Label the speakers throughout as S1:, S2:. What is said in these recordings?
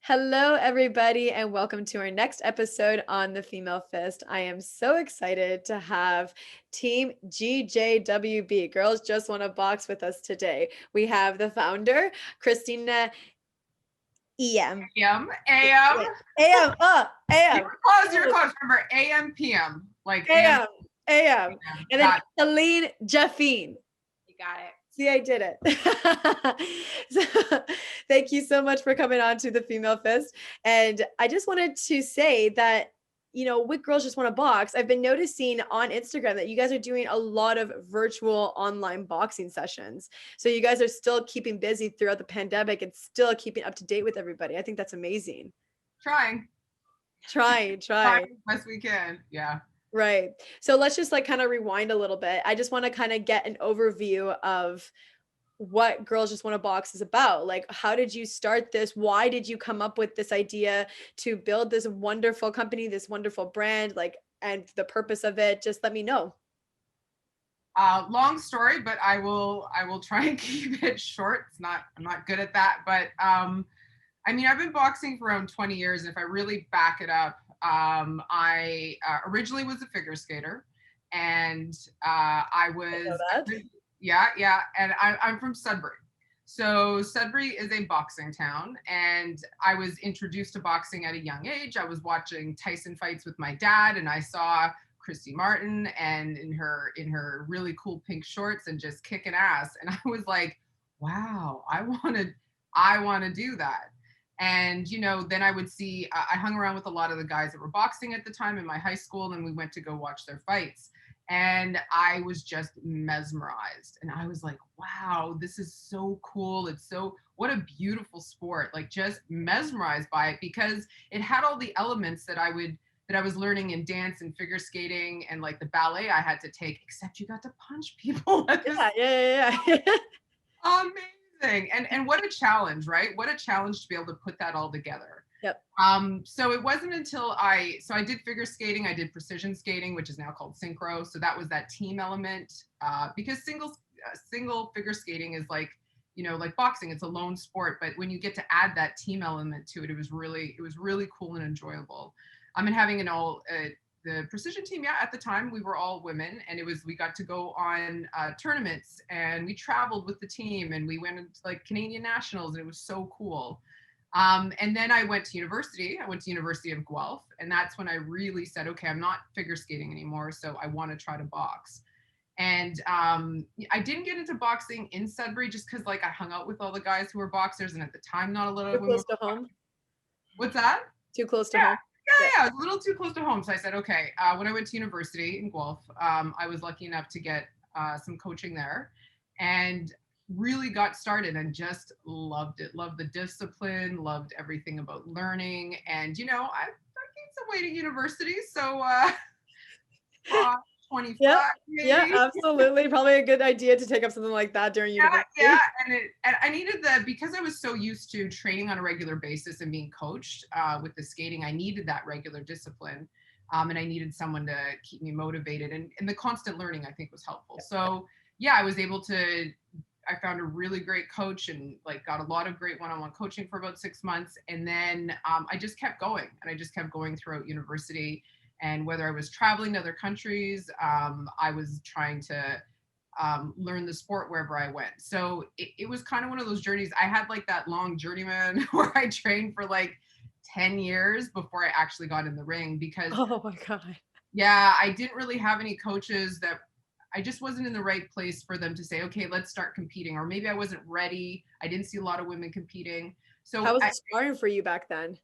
S1: Hello, everybody, and welcome to our next episode on the Female Fist. I am so excited to have Team GJWB, Girls Just Want to Box, with us today. We have the founder, Kristina Ejem.
S2: AM.
S1: AM, AM,
S2: You're close. Remember, AM, PM. Like AM.
S1: AM, AM. And then Helene Jafine.
S2: You got it.
S1: See, I did it. So, thank you so much for coming on to the Female Fist. And I just wanted to say that, with Girls Just Want to Box, I've been noticing on Instagram that you guys are doing a lot of virtual online boxing sessions. So you guys are still keeping busy throughout the pandemic and still keeping up to date with everybody. I think that's amazing.
S2: Trying best we can. Yeah.
S1: Right. So let's just kind of rewind a little bit. I just want to kind of get an overview of what Girls Just Want to Box is about. Like, how did you start this? Why did you come up with this idea to build this wonderful company, this wonderful brand, and the purpose of it? Just let me know.
S2: Long story, but I will try and keep it short. I'm not good at that, but I've been boxing for around 20 years. And if I really back it up, I originally was a figure skater, and I was, and I'm from Sudbury. So Sudbury is a boxing town, and I was introduced to boxing at a young age. I was watching Tyson fights with my dad, and I saw Christy Martin and in her really cool pink shorts and just kicking ass. And I was like, wow, I want to do that. And, then I would see, I hung around with a lot of the guys that were boxing at the time in my high school, and we went to go watch their fights. And I was just mesmerized. And I was like, wow, this is so cool. What a beautiful sport. Like, just mesmerized by it, because it had all the elements that I was learning in dance and figure skating and like the ballet I had to take, except you got to punch people.
S1: Yeah.
S2: Amazing. And what a challenge, right? What a challenge to be able to put that all together.
S1: Yep.
S2: So it wasn't until I did figure skating, I did precision skating, which is now called synchro. So that was that team element, because single figure skating is like boxing, it's a lone sport. But when you get to add that team element to it, it was really cool and enjoyable. And having the precision team, at the time we were all women, and we got to go on tournaments, and we traveled with the team, and we went into like Canadian nationals, and it was so cool. And then I went to university. I went to University of Guelph, and that's when I really said, okay, I'm not figure skating anymore, so I want to try to box. And I didn't get into boxing in Sudbury just because I hung out with all the guys who were boxers, and at the time not a lot of women.
S1: Too close to home?
S2: What's that?
S1: Too close to home?
S2: Yeah, it was a little too close to home. So I said, okay, when I went to university in Guelph, I was lucky enough to get some coaching there, and really got started and just loved it. Loved the discipline, loved everything about learning. And, I gained some weight at university. So 25.
S1: Yeah, absolutely. Probably a good idea to take up something like that during university.
S2: Yeah, and I needed because I was so used to training on a regular basis and being coached with the skating, I needed that regular discipline, and I needed someone to keep me motivated, and the constant learning I think was helpful. So yeah, I was able to. I found a really great coach and got a lot of great one-on-one coaching for about 6 months, and then I just kept going, throughout university. And whether I was traveling to other countries, I was trying to learn the sport wherever I went. So it was kind of one of those journeys. I had that long journeyman where I trained for 10 years before I actually got in the ring, because
S1: oh my God.
S2: Yeah, I didn't really have any coaches that I just wasn't in the right place for them to say, okay, let's start competing. Or maybe I wasn't ready. I didn't see a lot of women competing. So
S1: how was it sparring for you back then?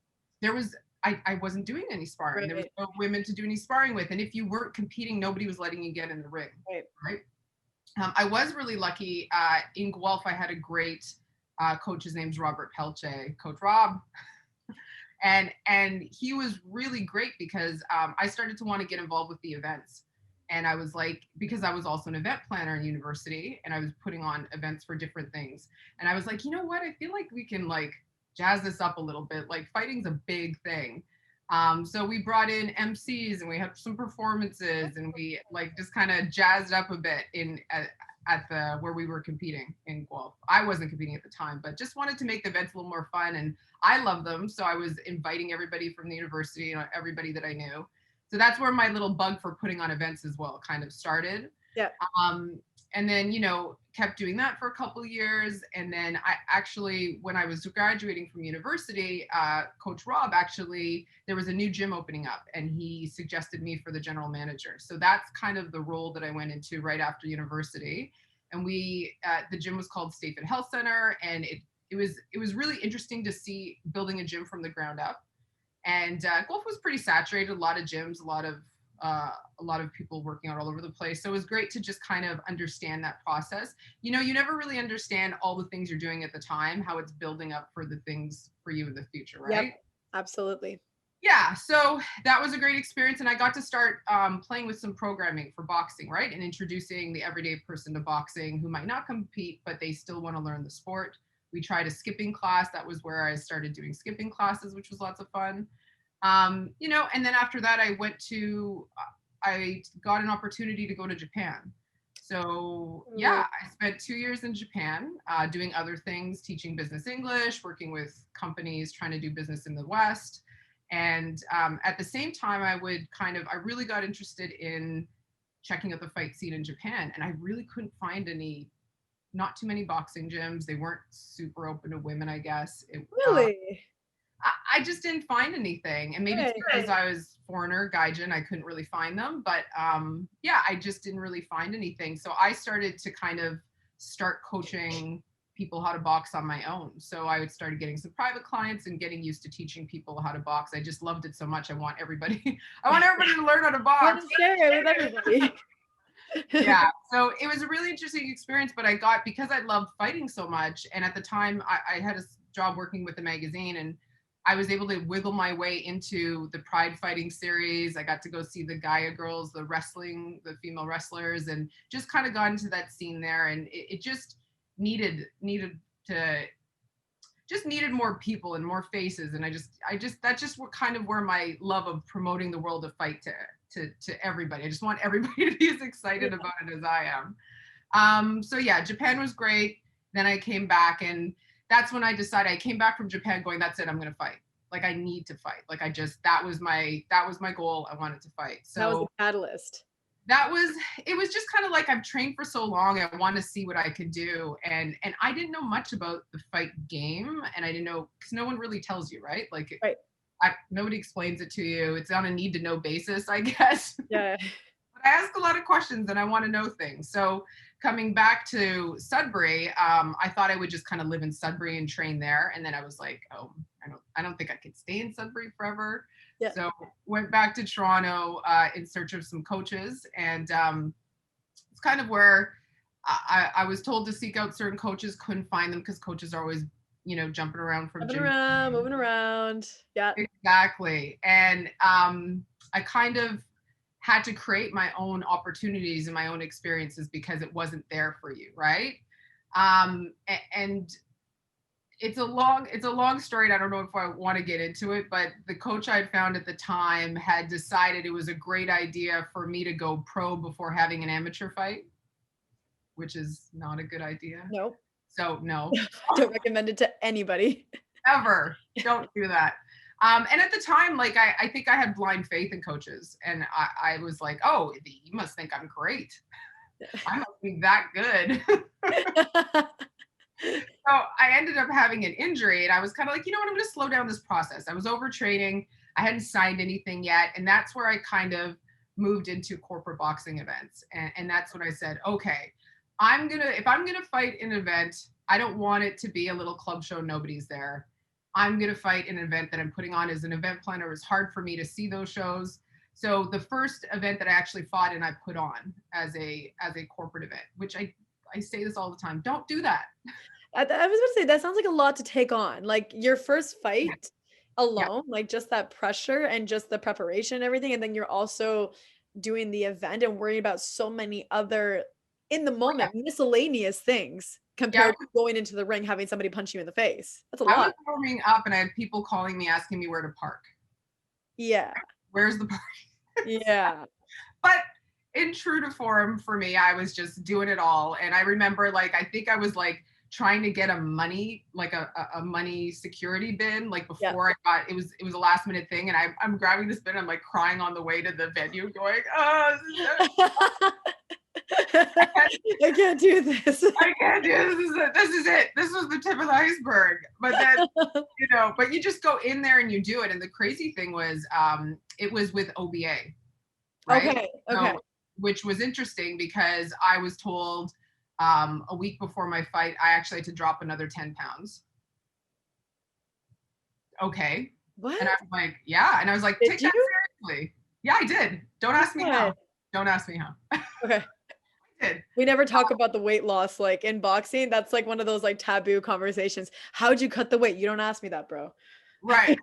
S2: I wasn't doing any sparring. Right. There was no women to do any sparring with. And if you weren't competing, nobody was letting you get in the ring. Right. I was really lucky. In Guelph, I had a great coach. His name's Robert Pelche, Coach Rob. and he was really great because I started to want to get involved with the events. And I was because I was also an event planner in university, and I was putting on events for different things. And I was like, you know what? I feel like we can jazz this up a little bit. Fighting's a big thing. So we brought in MCs, and we had some performances, and we just kind of jazzed up a bit at the where we were competing in Guelph. I wasn't competing at the time, but just wanted to make the events a little more fun, and I love them. So I was inviting everybody from the university, you know, everybody that I knew. So that's where my little bug for putting on events as well kind of started.
S1: Yeah.
S2: And then, you know, kept doing that for a couple of years. And then I actually, when I was graduating from university, Coach Rob actually, there was a new gym opening up and he suggested me for the general manager. So that's kind of the role that I went into right after university. And we, the gym was called State Fit Health Center. And it was really interesting to see building a gym from the ground up. And Guelph was pretty saturated, a lot of gyms, a lot of people working out all over the place. So it was great to just kind of understand that process. You know, you never really understand all the things you're doing at the time, how it's building up for the things for you in the future, right?
S1: Yep, absolutely.
S2: Yeah, so that was a great experience. And I got to start playing with some programming for boxing, right? And introducing the everyday person to boxing who might not compete, but they still want to learn the sport. We tried a skipping class. That was where I started doing skipping classes, which was lots of fun. You know, and then after that, I got an opportunity to go to Japan. So yeah, I spent 2 years in Japan doing other things, teaching business English, working with companies, trying to do business in the West. And at the same time, I really got interested in checking out the fight scene in Japan. And I really couldn't find not too many boxing gyms. They weren't super open to women, I guess.
S1: Really?
S2: I just didn't find anything. And maybe it's because I was foreigner, gaijin, I couldn't really find them. But yeah, I just didn't really find anything. So I started to kind of start coaching people how to box on my own. So I started getting some private clients and getting used to teaching people how to box. I just loved it so much. I want everybody to learn how to box.
S1: Share it with everybody.
S2: Yeah, so it was a really interesting experience, but because I loved fighting so much, and at the time I had a job working with the magazine, and I was able to wiggle my way into the Pride Fighting series. I got to go see the Gaia girls, the female wrestlers, and just kind of got into that scene there. And it just needed more people and more faces. And that's just where my love of promoting the world of fight to everybody. I just want everybody to be as excited about it as I am. So yeah, Japan was great. Then I came back, and that's when I decided. I came back from Japan going, that's it, I'm going to fight. Like, I need to fight. Like, that was my goal. I wanted to fight. So
S1: that was the catalyst.
S2: It was just kind of like, I've trained for so long. I want to see what I could do. And I didn't know much about the fight game. And I didn't know, because no one really tells you, right? Like,
S1: right.
S2: Nobody explains it to you. It's on a need to know basis, I guess.
S1: Yeah.
S2: But I ask a lot of questions and I want to know things. So coming back to Sudbury, I thought I would just kind of live in Sudbury and train there. And then I was like, oh, I don't think I could stay in Sudbury forever. Yeah. So went back to Toronto in search of some coaches. And it's kind of where I was told to seek out certain coaches, couldn't find them because coaches are always, you know, jumping around from
S1: moving around. Yeah.
S2: Exactly. And I kind of had to create my own opportunities and my own experiences because it wasn't there for you, right? And it's a long story, and I don't know if I want to get into it, but the coach I'd found at the time had decided it was a great idea for me to go pro before having an amateur fight, which is not a good idea.
S1: Nope.
S2: So no.
S1: Don't recommend it to anybody.
S2: Ever. Don't do that. And at the time, like, I think I had blind faith in coaches, and I was like, oh, you must think I'm great. I must be that good. So I ended up having an injury, and I was kind of like, you know what, I'm going to slow down this process. I was overtraining. I hadn't signed anything yet. And that's where I kind of moved into corporate boxing events. And that's when I said, okay, if I'm going to fight an event, I don't want it to be a little club show. Nobody's there. I'm going to fight an event that I'm putting on as an event planner. It was hard for me to see those shows. So the first event that I actually fought and I put on as a corporate event, which I say this all the time, don't do that.
S1: I was going to say, that sounds like a lot to take on. Like, your first fight alone, like just that pressure and just the preparation and everything. And then you're also doing the event and worrying about so many other, in the moment, miscellaneous things compared to going into the ring, having somebody punch you in the face. That's a lot.
S2: I was warming up and I had people calling me, asking me where to park.
S1: Yeah.
S2: Where's the park?
S1: Yeah.
S2: But in true to form for me, I was just doing it all. And I remember like, I think I was like trying to get a money, like a money security bin, like
S1: Yeah.
S2: before I got, it was a last minute thing. And I'm grabbing this bin, I'm like crying on the way to the venue going, oh,
S1: I can't do this.
S2: I can't do this. This is it. This was the tip of the iceberg. But then, but you just go in there and you do it. And the crazy thing was, it was with OBA, right?
S1: Okay. Okay.
S2: So, which was interesting because I was told a week before my fight, I actually had to drop another 10 pounds. Okay.
S1: What?
S2: And I was like, yeah. And I was like,
S1: Did
S2: take that
S1: you?
S2: seriously. Yeah, I did. Don't ask me how. Don't ask me how.
S1: Okay.
S2: I did.
S1: We never talk about the weight loss, like, in boxing. That's, like, one of those, like, taboo conversations. "How'd you cut the weight?" You don't ask me that, bro.
S2: Right.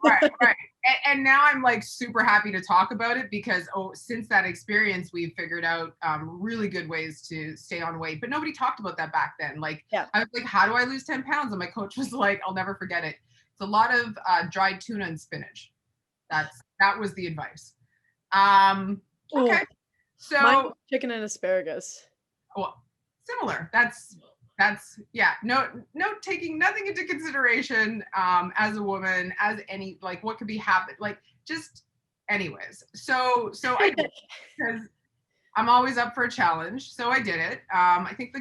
S2: And now I'm like super happy to talk about it because since that experience, we've figured out really good ways to stay on weight. But nobody talked about that back then. Like,
S1: Yeah.
S2: I was like, how do I lose 10 pounds? And my coach was like, I'll never forget it. It's a lot of dried tuna and spinach. That was the advice. Okay.
S1: Mine
S2: So
S1: was chicken and asparagus.
S2: well, similar. That's yeah. No, taking nothing into consideration as a woman, as any like what could be happen, like just anyways. So I did because I'm always up for a challenge. So I did it. I think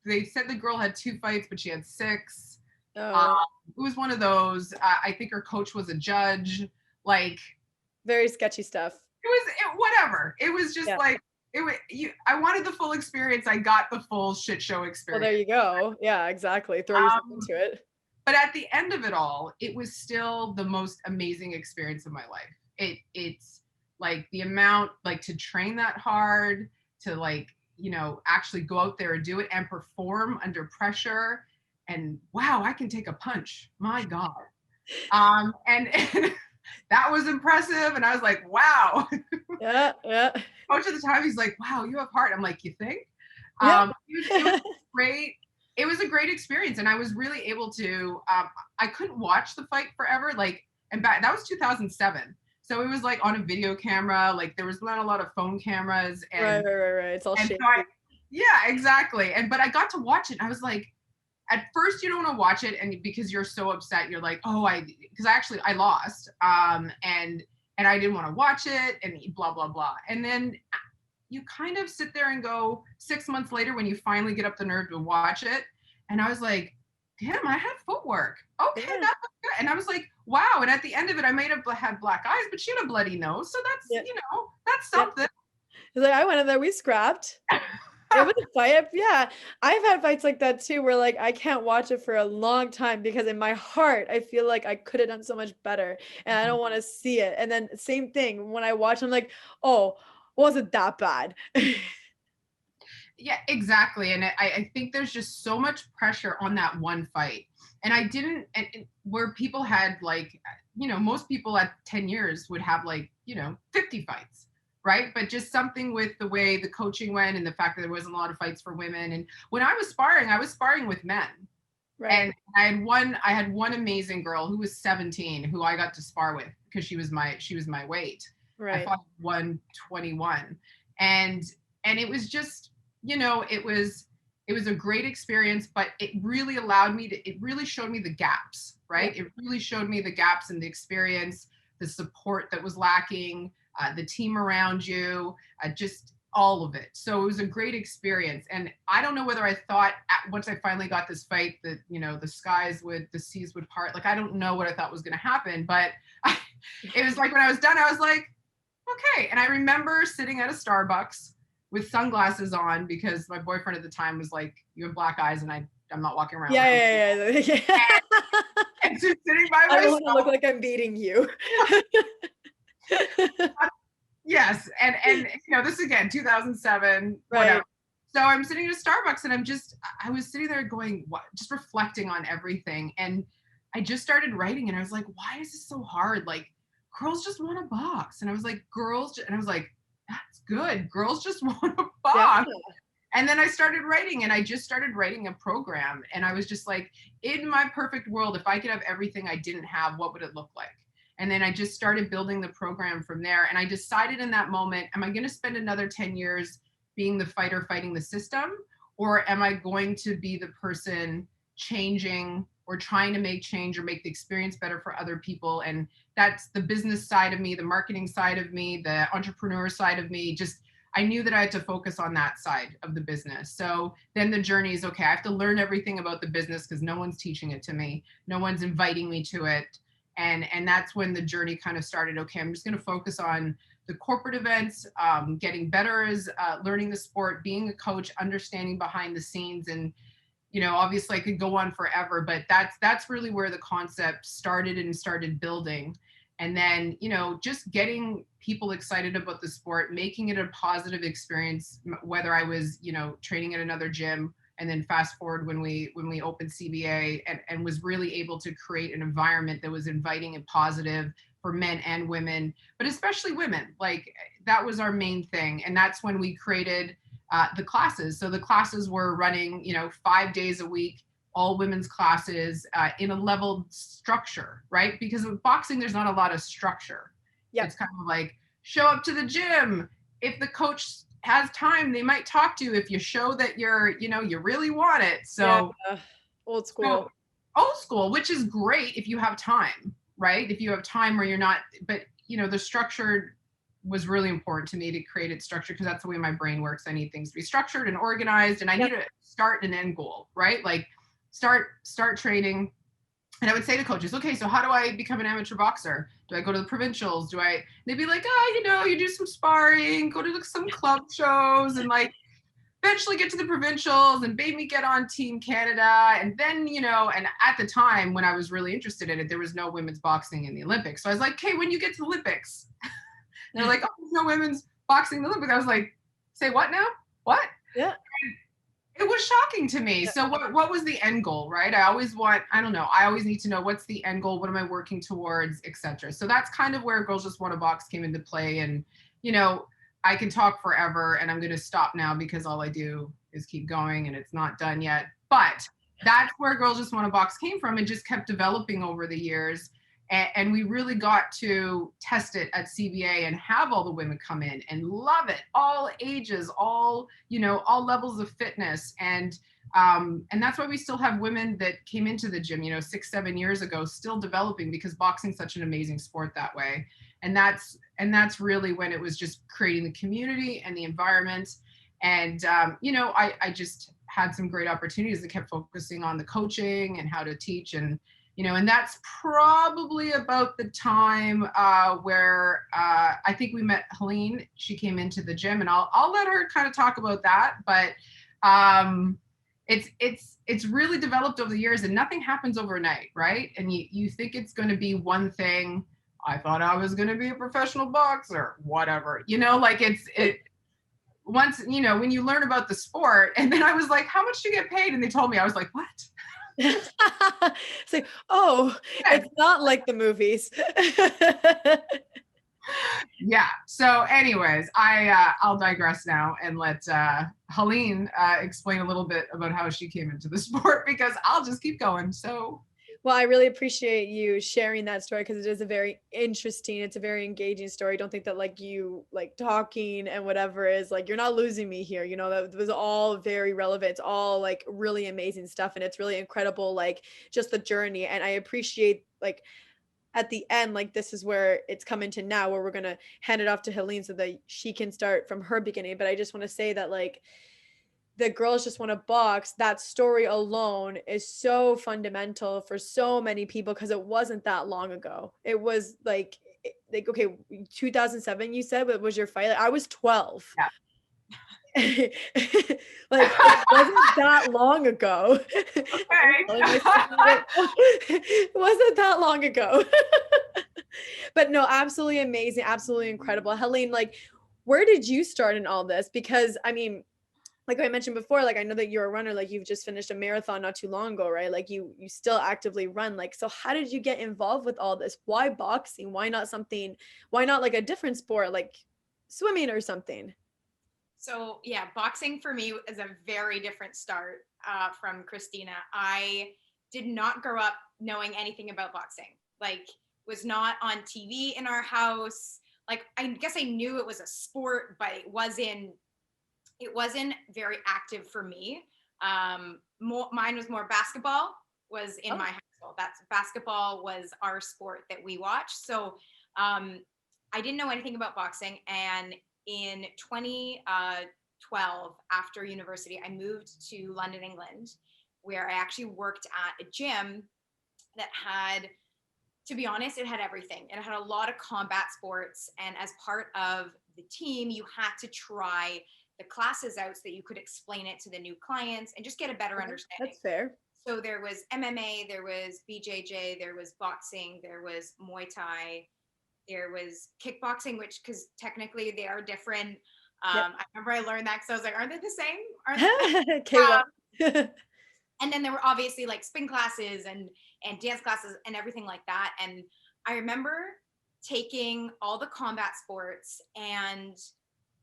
S2: they said the girl had 2 fights, but she had 6.
S1: Oh,
S2: It was one of those. I think her coach was a judge. Like
S1: very sketchy stuff.
S2: whatever. It was just like I wanted the full experience. I got the full shit show
S1: Well,
S2: experience.
S1: there you go. Yeah, exactly. Throw yourself into it.
S2: But at the end of it all, it was still the most amazing experience of my life. It's like the amount, like to train that hard, to like, actually go out there and do it and perform under pressure. And wow, I can take a punch. My God. And that was impressive. And I was like, wow.
S1: Yeah.
S2: Coach at the time, he's like, wow, you have heart. I'm like, you think?
S1: Yeah.
S2: It was great. It was a great experience. And I was really able to, I couldn't watch the fight forever. Like, and back, that was 2007. So it was like on a video camera, like there was not a lot of phone cameras. And,
S1: Right. It's all
S2: and
S1: shaky.
S2: so yeah, exactly. But I got to watch it. And I was like, at first you don't want to watch it, and because you're so upset, you're like, oh, because I lost, and I didn't want to watch it, and blah blah blah. And then you kind of sit there and go 6 months later when you finally get up the nerve to watch it, and I was like, damn, I had footwork. Okay, that was good. And I was like, wow. And at the end of it, I may have had black eyes, but she had a bloody nose, so that's that's something.
S1: He's like, I went in there, we scrapped. It was a fight. Yeah. I've had fights like that too, where like I can't watch it for a long time because in my heart, I feel like I could have done so much better and I don't want to see it. And then same thing when I watch, I'm like, oh, wasn't that bad.
S2: Yeah, exactly. And I think there's just so much pressure on that one fight. And I didn't, and where people had like, most people at 10 years would have like, 50 fights. Right. But just something with the way the coaching went and the fact that there wasn't a lot of fights for women. And when I was sparring with men. Right. And I had one amazing girl who was 17 who I got to spar with because she was my weight. Right. I fought 121. And it was just, it was a great experience, but it really it really showed me the gaps, right? Yeah. It really showed me the gaps in the experience, the support that was lacking, the team around you, just all of it. So it was a great experience. And I don't know whether I thought once I finally got this fight that, the seas would part. Like, I don't know what I thought was going to happen, but it was like when I was done, I was like, okay. And I remember sitting at a Starbucks with sunglasses on because my boyfriend at the time was like, you have black eyes and I'm not walking around.
S1: Yeah.
S2: And just sitting by myself.
S1: I don't want to look like I'm beating you.
S2: Yes. And this again, 2007, right. Whatever. So I'm sitting at a Starbucks and I was sitting there going, what, just reflecting on everything. And I just started writing and I was like, why is this so hard? Like, girls just want to box. And I was like, and I was like, that's good. Girls just want to box. Yeah. And then I started writing and I just started writing a program. And I was just like, in my perfect world, if I could have everything I didn't have, what would it look like? And then I just started building the program from there. And I decided in that moment, am I going to spend another 10 years being the fighter fighting the system, or am I going to be the person changing or trying to make change or make the experience better for other people? And that's the business side of me, the marketing side of me, the entrepreneur side of me. Just, I knew that I had to focus on that side of the business. So then the journey is, okay, I have to learn everything about the business because no one's teaching it to me. No one's inviting me to it. And that's when the journey kind of started. Okay, I'm just going to focus on the corporate events, getting better as learning the sport, being a coach, understanding behind the scenes. And, you know, obviously I could go on forever, but that's really where the concept started and started building. And then, you know, just getting people excited about the sport, making it a positive experience, whether I was, you know, training at another gym, and then fast forward when we opened CBA, and was really able to create an environment that was inviting and positive for men and women, but especially women. Like, that was our main thing. And that's when we created the classes. So the classes were running, you know, 5 days a week, all women's classes in a leveled structure, right? Because with boxing, there's not a lot of structure. Yep. It's kind of like, show up to the gym. If the coach has time, they might talk to you if you show that you're, you know, you really want it. So
S1: old school.
S2: So, old school, which is great if you have time, right? If you have time where you're not, but you know, the structure was really important to me to create it structured, because that's the way my brain works. I need things to be structured and organized, and I need a start and end goal, right? Like start training. And I would say to coaches, okay, so how do I become an amateur boxer? Do I go to the provincials? They'd be like, oh, you know, you do some sparring, go to some club shows, and like eventually get to the provincials and maybe get on Team Canada. And then, you know, and at the time when I was really interested in it, there was no women's boxing in the Olympics. So I was like, okay, when you get to the Olympics, they're like, oh, there's no women's boxing in the Olympics. I was like, say what now? What?
S1: Yeah.
S2: It was shocking to me. So what was the end goal, right? I always need to know what's the end goal, what am I working towards, etc. So that's kind of where Girls Just Want to Box came into play. And, you know, I can talk forever, and I'm going to stop now because all I do is keep going and it's not done yet. But that's where Girls Just Want to Box came from, and just kept developing over the years. And we really got to test it at CBA and have all the women come in and love it, all ages, all, you know, all levels of fitness. And that's why we still have women that came into the gym, you know, 6-7 years ago, still developing, because boxing's such an amazing sport that way. And that's really when it was just creating the community and the environment. And, you know, I just had some great opportunities that kept focusing on the coaching and how to teach. And, you know, and that's probably about the time where I think we met Helene. She came into the gym, and I'll let her kind of talk about that. But it's really developed over the years, and nothing happens overnight, right? And you think it's going to be one thing. I thought I was going to be a professional boxer, whatever, you know, like it once, you know, when you learn about the sport. And then I was like, how much do you get paid? And they told me, I was like, what?
S1: It's like, oh, it's not like the movies.
S2: Yeah. So anyways, I'll digress now and let Helene explain a little bit about how she came into the sport, because I'll just keep going. So.
S1: Well, I really appreciate you sharing that story, because it is a very interesting, it's a very engaging story. I don't think that like you like talking and whatever is like, you're not losing me here. You know, that was all very relevant. It's all like really amazing stuff. And it's really incredible, like just the journey. And I appreciate like at the end, like this is where it's coming to now, where we're going to hand it off to Helene so that she can start from her beginning. But I just want to say that like, the Girls Just Want to Box, that story alone is so fundamental for so many people, because it wasn't that long ago. It was like okay, 2007 you said, but was your fight? Like, I was 12.
S2: Yeah.
S1: Like it wasn't that long ago.
S2: Okay.
S1: It wasn't that long ago. But no, absolutely amazing, absolutely incredible. Helene, like where did you start in all this? Because I mean, like I mentioned before, like I know that you're a runner, like you've just finished a marathon not too long ago, right? Like you still actively run. Like, so how did you get involved with all this? Why boxing? Why not like a different sport, like swimming or something?
S3: So yeah, boxing for me is a very different start from Kristina. I did not grow up knowing anything about boxing. Like, was not on TV in our house. Like, I guess I knew it was a sport, but it wasn't it wasn't very active for me. Mine was more basketball was in my household. That's basketball was our sport that we watched. So I didn't know anything about boxing. And in 2012, after university, I moved to London, England, where I actually worked at a gym that had, to be honest, it had everything. It had a lot of combat sports. And as part of the team, you had to try the classes out so that you could explain it to the new clients and just get a better understanding.
S1: That's fair.
S3: So there was MMA, there was BJJ, there was boxing, there was Muay Thai, there was kickboxing, which, because technically they are different. I remember I learned that because I was like, aren't they the same? Aren't they? And then there were obviously like spin classes and dance classes and everything like that. And I remember taking all the combat sports, and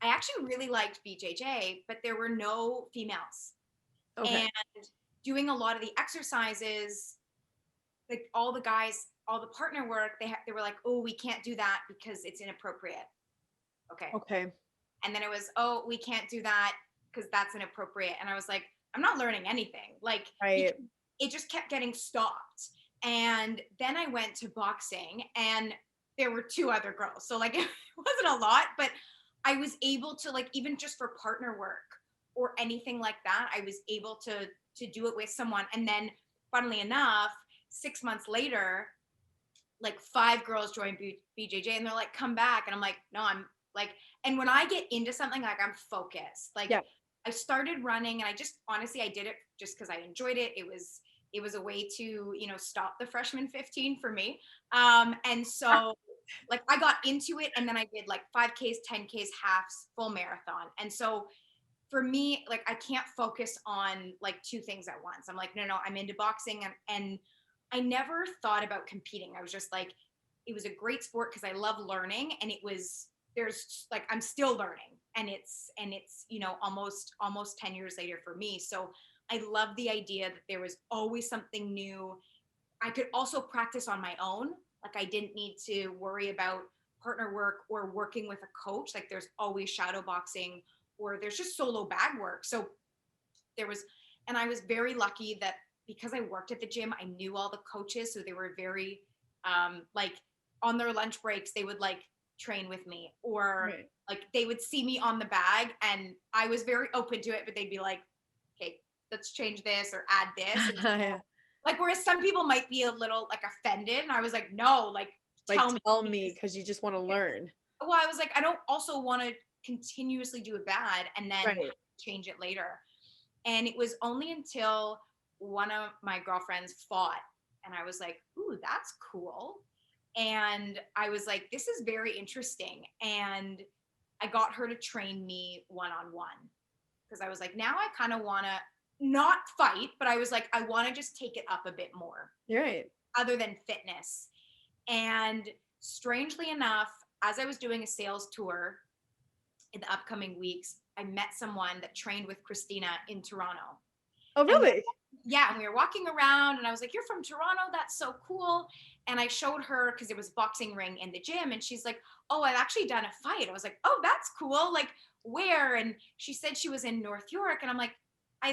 S3: I actually really liked BJJ, but there were no females. Okay. And doing a lot of the exercises, like all the guys, all the partner work, they were like, oh, we can't do that because it's inappropriate. Okay. And then it was, oh, we can't do that because that's inappropriate. And I was like, I'm not learning anything. Like, right. It just kept getting stopped. And then I went to boxing, and there were 2 other girls. So like, it wasn't a lot, but I was able to, like, even just for partner work or anything like that, I was able to do it with someone. And then funnily enough, 6 months later, like 5 girls joined BJJ, and they're like, come back. And I'm like, no, I'm like, and when I get into something, like, I'm focused. Like, I started running, and I just, honestly, I did it just because I enjoyed it. It was a way to, stop the freshman 15 for me. And so like I got into it, and then I did like 5Ks, 10Ks, halves, full marathon. And so for me, like, I can't focus on like 2 things at once. I'm like, no, I'm into boxing. And I never thought about competing. I was just like, it was a great sport because I love learning. And there's like, I'm still learning, and it's, almost 10 years later for me. So I love the idea that there was always something new. I could also practice on my own. Like, I didn't need to worry about partner work or working with a coach. Like, there's always shadow boxing, or there's just solo bag work. So and I was very lucky that because I worked at the gym, I knew all the coaches. So they were very, like, on their lunch breaks, they would like train with me, or right. Like they would see me on the bag, and I was very open to it, but they'd be like, okay, let's change this or add this. And like, whereas some people might be a little like offended, and I was like, no, like tell me, because you just want to learn. Well, I was like, I don't also want to continuously do it bad and then right. change it later. And it was only until one of my girlfriends fought, and I was like, ooh, that's cool. And I was like, this is very interesting. And I got her to train me one-on-one, because I was like, now I kind of want to not fight, but I was like, I want to just take it up a bit more. You're right. Other than fitness. And strangely enough, as I was doing a sales tour in the upcoming weeks, I met someone that trained with Kristina in Toronto. Oh, really? And we were walking around, and I was like, you're from Toronto? That's so cool. And I showed her, because there was a boxing ring in the gym, and she's like, oh, I've actually done a fight. I was like, oh, that's cool. Like, where? And she said she was in North York. And I'm like, I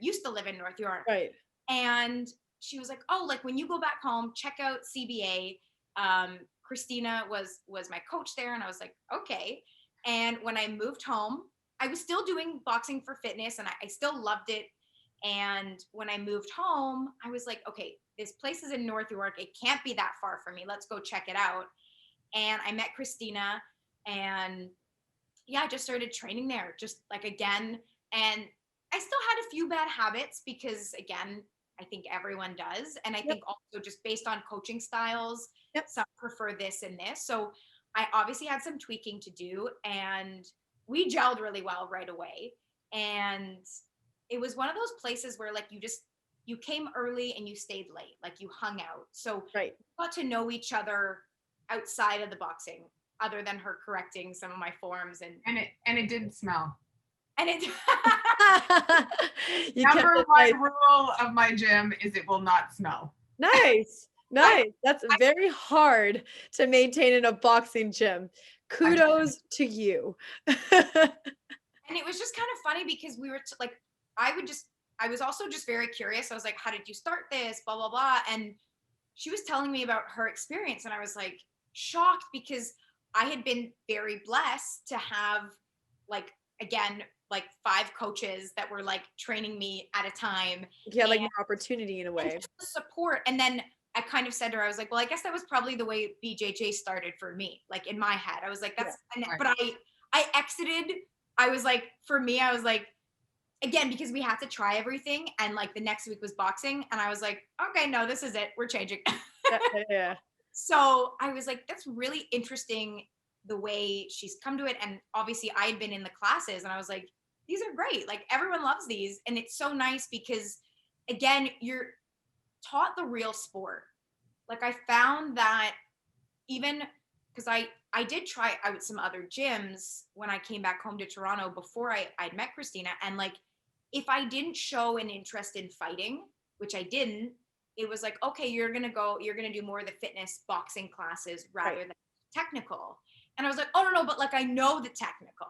S3: used to live in North York. Right. And she was like, oh, like, when you go back home, check out CBA. Kristina was my coach there. And I was like, okay. And when I moved home, I was still doing boxing for fitness, and I still loved it. And when I moved home, I was like, okay, this place is in North York. It can't be that far from me. Let's go check it out. And I met Kristina, and I just started training there, just like again. And I still had a few bad habits because, again, I think everyone does. And I think also just based on coaching styles, some prefer this and this. So I obviously had some tweaking to do, and we gelled really well right away. And it was one of those places where like you came early and you stayed late, like you hung out. So right. We got to know each other outside of the boxing, other than her correcting some of my forms. And it didn't smell. And it number 1 rule of my gym is it will not smell. Nice. That's very hard to maintain in a boxing gym. Kudos to you. And it was just kind of funny because we were like, I was also just very curious. I was like, how did you start this? Blah, blah, blah. And she was telling me about her experience. And I was like shocked because I had been very blessed to have like, again, like 5 coaches that were like training me at a time.
S1: Yeah, like more opportunity in a way.
S3: And just the support. And then I kind of said to her, I was like, well, I guess that was probably the way BJJ started for me. Like in my head, I was like, that's, but I exited. I was like, for me, I was like, again, because we had to try everything. And like the next week was boxing. And I was like, okay, no, this is it. We're changing.
S1: Yeah.
S3: So I was like, that's really interesting the way she's come to it. And obviously I had been in the classes and I was like, these are great. Like everyone loves these. And it's so nice because again, you're taught the real sport. Like I found that even because I did try out some other gyms when I came back home to Toronto before I'd met Kristina. And like, if I didn't show an interest in fighting, which I didn't, it was like, okay, you're going to do more of the fitness boxing classes rather than technical. And I was like, oh, no, but like, I know the technical.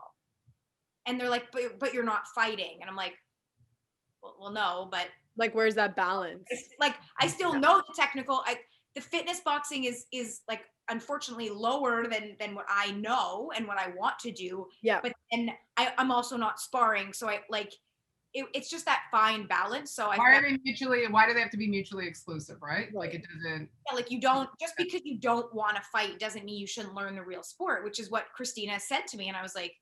S3: And they're like, but you're not fighting. And I'm like, well, no, but.
S1: Like, where's that balance?
S3: Like, I still know the technical. The fitness boxing is like, unfortunately lower than what I know and what I want to do.
S1: Yeah.
S3: But then I'm also not sparring. So I like, it's just that fine balance. So
S2: why do they have to be mutually exclusive, right? Like it doesn't.
S3: Yeah, like you don't, just because you don't want to fight doesn't mean you shouldn't learn the real sport, which is what Kristina said to me. And I was like,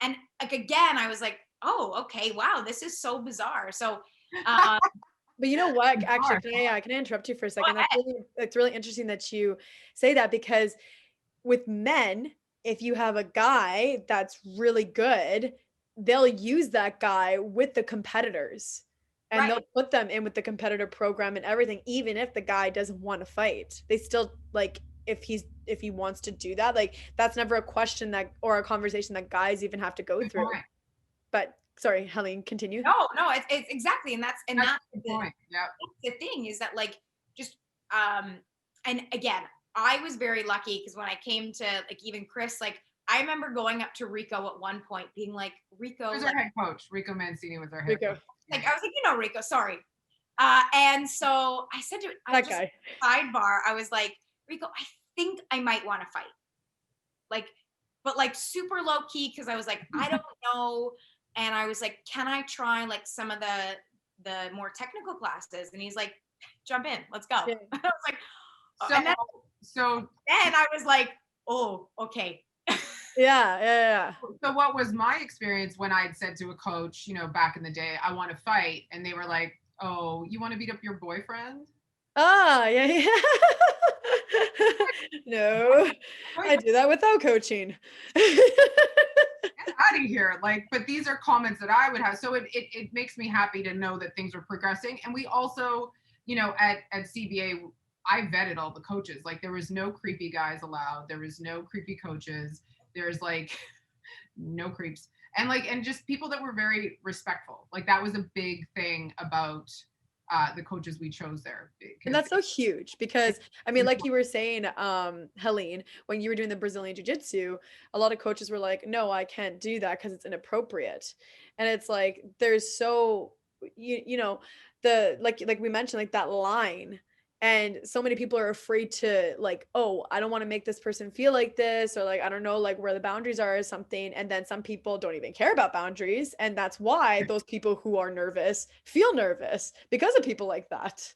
S3: and like, again, I was like, oh, okay, wow, this is so bizarre. So,
S1: but you know what? Actually, can I interrupt you for a second? It's really interesting that you say that because with men, if you have a guy that's really good, they'll use that guy with the competitors and they'll put them in with the competitor program and everything, even if the guy doesn't want to fight. They still like if he wants to do that, like that's never a question or a conversation that guys even have to go through. But sorry, Helene, continue.
S3: No, it's exactly. And that's the point. Yeah. The thing is that like, just, and again, I was very lucky because when I came to like, even Chris, like I remember going up to Rico at one point being like, Rico.
S2: Who's our head coach? Rico Mancini was our head coach.
S3: Like, I was like, Rico, sorry. And so I said to
S1: that guy.
S3: Sidebar, I was like, Rico, I think I might want to fight. Like, but like super low key. Cause I was like, I don't know. And I was like, can I try like some of the more technical classes? And he's like, jump in, let's go. Yeah. I was like,
S2: so
S3: then I was like, oh, okay.
S1: Yeah.
S2: So what was my experience when I'd said to a coach, back in the day, I want to fight. And they were like, oh, you want to beat up your boyfriend?
S1: Yeah. No, I do that without coaching.
S2: Get out of here. Like, but these are comments that I would have. So it makes me happy to know that things are progressing. And we also, at CBA, I vetted all the coaches. Like there was no creepy guys allowed. There was no creepy coaches. There's like no creeps. And just people that were very respectful. Like that was a big thing about the coaches we chose there.
S1: And that's so huge because I mean, like you were saying, Helene, when you were doing the Brazilian Jiu-Jitsu, a lot of coaches were like, no, I can't do that because it's inappropriate. And it's like, there's so, like we mentioned, like that line. And so many people are afraid to like, oh, I don't want to make this person feel like this, or like, I don't know, like where the boundaries are or something. And then some people don't even care about boundaries. And that's why those people who are nervous feel nervous because of people like that.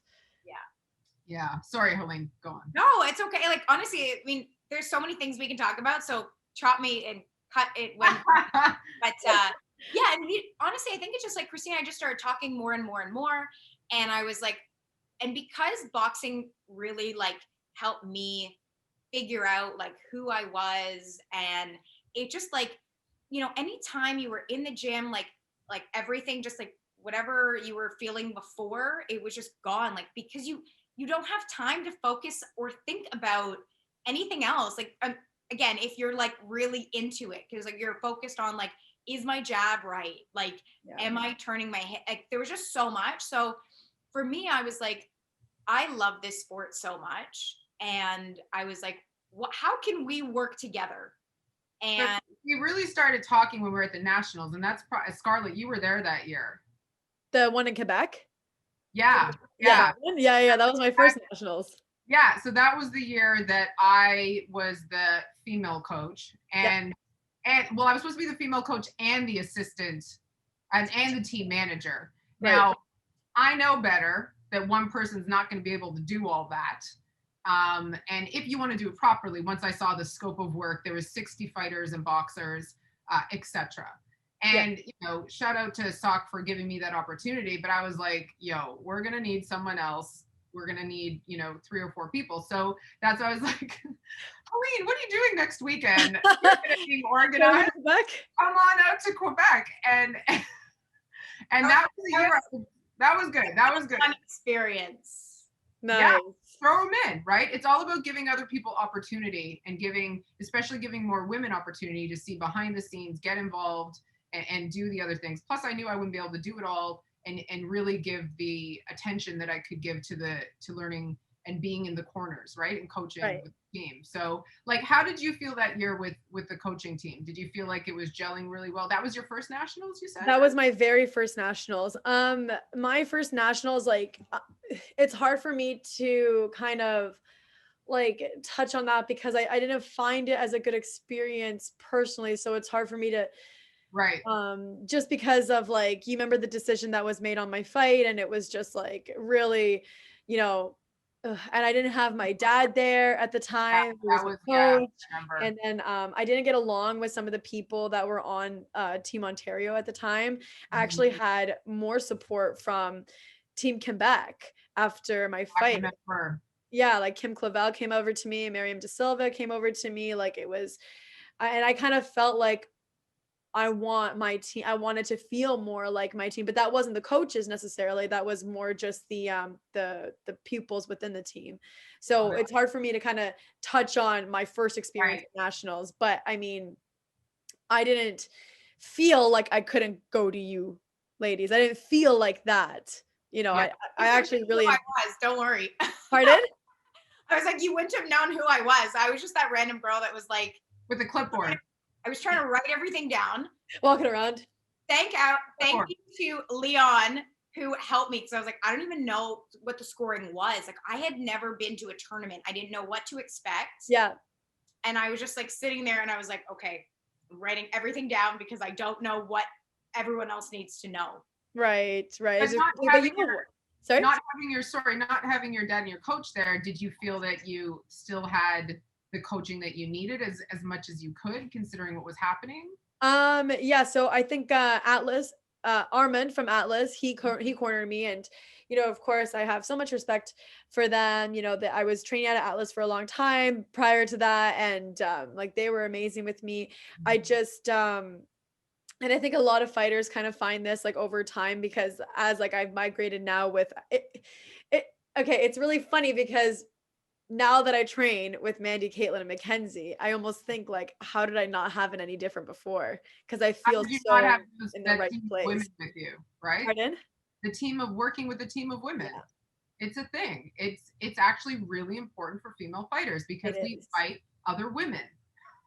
S2: Yeah. Sorry, Helene, go on.
S3: No, it's okay. Like, honestly, I mean, there's so many things we can talk about. So chop me and cut it when, but yeah. I mean, honestly, I think it's just like Kristina, I just started talking more and more and more. And I was like, and because boxing really like helped me figure out like who I was, and it just like, anytime you were in the gym, like everything, just like whatever you were feeling before, it was just gone. Like, because you don't have time to focus or think about anything else. Like, again, if you're like really into it, because like you're focused on like, is my jab right? Like, am I turning my head? Like, there was just so much. So for me, I was like, I love this sport so much. And I was like, how can we work together? And
S2: we really started talking when we were at the nationals, and that's Scarlett, you were there that year.
S1: The one in Quebec?
S2: Yeah.
S1: That one? Yeah, that was my first nationals.
S2: Yeah, so that was the year that I was the female coach, and well, I was supposed to be the female coach and the assistant and the team manager. Now, I know better that one person's not going to be able to do all that. And if you want to do it properly, once I saw the scope of work, there was 60 fighters and boxers, etc. And you know, shout out to Sock for giving me that opportunity. But I was like, yo, we're gonna need someone else. We're gonna need, you know, 3 or 4 people. So that's why I was like, Helene, what are you doing next weekend? You're gonna be organized. Come on out to Quebec. And that was the year. That was good. That was good.
S3: Fun experience.
S1: Nice.
S2: Yeah, throw them in, right? It's all about giving other people opportunity and especially giving more women opportunity to see behind the scenes, get involved, and do the other things. Plus, I knew I wouldn't be able to do it all and really give the attention that I could give to learning and being in the corners, right? And coaching with the team. So, like, how did you feel that year with the coaching team? Did you feel like it was gelling really well? That was your first nationals, you said?
S1: That was my very first nationals. My first nationals, like, it's hard for me to kind of like touch on that because I didn't find it as a good experience personally. So it's hard for me to just because of, like, you remember the decision that was made on my fight, and it was just like really, you know, and I didn't have my dad there at the time, who was a coach. And then I didn't get along with some of the people that were on Team Ontario at the time. I actually had more support from Team Quebec after my fight. Yeah, like Kim Clavel came over to me, Miriam De Silva came over to me. Like, it was, and I kind of felt like I want my team, I wanted to feel more like my team, but that wasn't the coaches necessarily. That was more just the pupils within the team. So it's hard for me to kind of touch on my first experience at nationals, but I mean, I didn't feel like I couldn't go to you ladies. I didn't feel like that. You know, I actually really,
S3: who I was, don't worry.
S1: Pardon?
S3: I was like, you wouldn't have known who I was. I was just that random girl that was like
S2: with a clipboard.
S3: I was trying to write everything down.
S1: Walking around.
S3: Thank you to Leon, who helped me, because I was like, I don't even know what the scoring was. Like, I had never been to a tournament. I didn't know what to expect.
S1: Yeah.
S3: And I was just like sitting there and I was like, okay, I'm writing everything down because I don't know what everyone else needs to know.
S1: Right.
S2: Not having your dad and your coach there, did you feel that you still had the coaching that you needed as much as you could, considering what was happening?
S1: Yeah, so I think Atlas, Armand from Atlas, he cornered me, and you know, of course, I have so much respect for them. You know, that I was training at Atlas for a long time prior to that, and like, they were amazing with me. I just and I think a lot of fighters kind of find this like over time, because as like I've migrated now with it okay, it's really funny because now that I train with Mandy, Caitlin, and Mackenzie, I almost think like, how did I not have it any different before? Because I feel so in the right place.
S2: Women with you, right?
S1: Pardon?
S2: The team of working with a team of women. Yeah. It's a thing. It's actually really important for female fighters because we fight other women.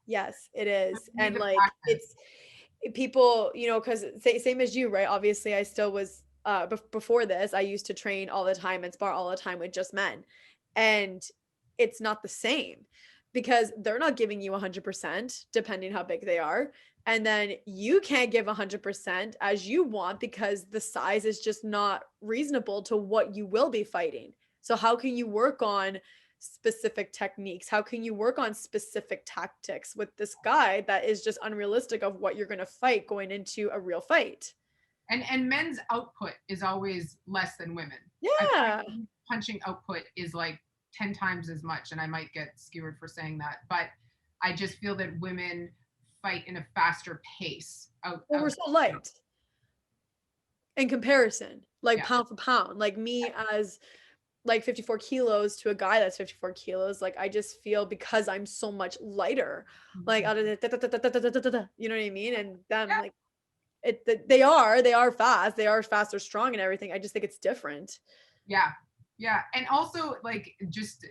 S1: Yes, it is. And like practice. It's people, you know, because same as you, right? Obviously, I still was before this, I used to train all the time and spar all the time with just men. And it's not the same because they're not giving you 100% depending how big they are. And then you can't give 100% as you want because the size is just not reasonable to what you will be fighting. So how can you work on specific techniques? How can you work on specific tactics with this guy that is just unrealistic of what you're going to fight going into a real fight?
S2: And men's output is always less than women.
S1: Yeah.
S2: Punching output is like 10 times as much, and I might get skewered for saying that, but I just feel that women fight in a faster pace.
S1: We're so light in comparison, like pound for pound. Like me as like 54 kilos to a guy that's 54 kilos, like I just feel because I'm so much lighter, like you know what I mean? And them like they are fast, they're strong and everything. I just think it's different.
S2: Yeah. And also, like, just,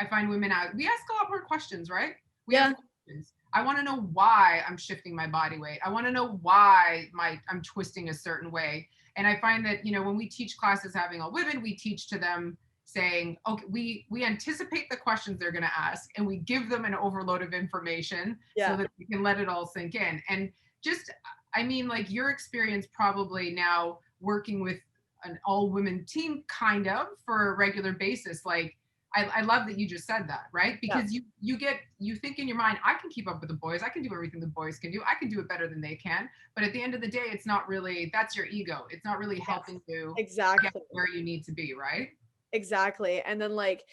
S2: I find women out, we ask a lot more questions, right? We
S1: ask
S2: questions. I want to know why I'm shifting my body weight. I want to know why I'm twisting a certain way. And I find that, you know, when we teach classes having all women, we teach to them saying, okay, we anticipate the questions they're going to ask, and we give them an overload of information so that we can let it all sink in. And just, I mean, like your experience probably now working with an all women team kind of for a regular basis, like I love that you just said that, right? Because you think in your mind, I can keep up with the boys. I can do everything the boys can do. I can do it better than they can. But at the end of the day, it's not really, that's your ego. It's not really helping you get where you need to be, right?
S1: Exactly. And then like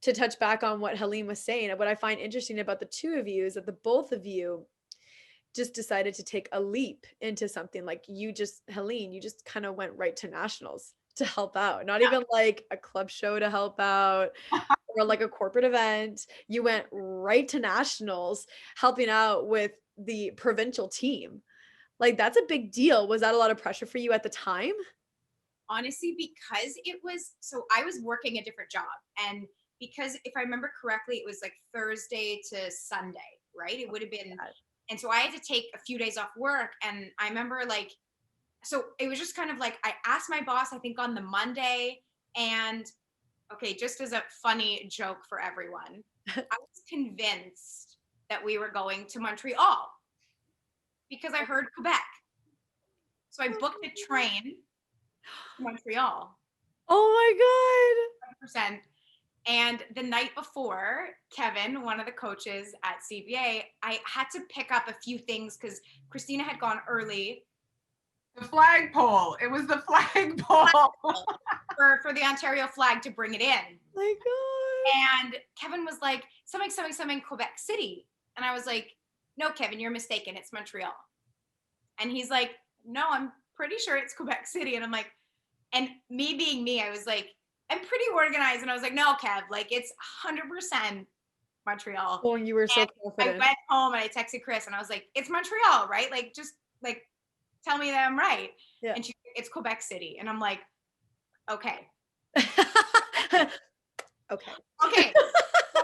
S1: to touch back on what Helene was saying, what I find interesting about the two of you is that the both of you just decided to take a leap into something. Like you just, Helene, you just kind of went right to nationals to help out, not even like a club show to help out or like a corporate event. You went right to nationals, helping out with the provincial team. Like that's a big deal. Was that a lot of pressure for you at the time?
S3: Honestly, because it was, so I was working a different job, and because if I remember correctly, it was like Thursday to Sunday, right? It would have been, and so I had to take a few days off work. And I remember like, so it was just kind of like, I asked my boss, I think on the Monday, and okay, just as a funny joke for everyone, I was convinced that we were going to Montreal because I heard Quebec. So I booked a train to Montreal.
S1: Oh
S3: my God. 100%. And the night before, Kevin, one of the coaches at CBA, I had to pick up a few things because Kristina had gone early.
S2: The flagpole. It was the flagpole.
S3: for the Ontario flag to bring it in.
S1: My God.
S3: And Kevin was like, something, Quebec City. And I was like, no, Kevin, you're mistaken. It's Montreal. And he's like, no, I'm pretty sure it's Quebec City. And I'm like, and me being me, I was like, I'm pretty organized. And I was like, no, Kev, like it's 100% Montreal.
S1: Oh, you were so confident.
S3: I went home and I texted Chris and I was like, it's Montreal, right? Like, just like, tell me that I'm right.
S1: Yeah.
S3: And it's Quebec City. And I'm like, okay. Okay. So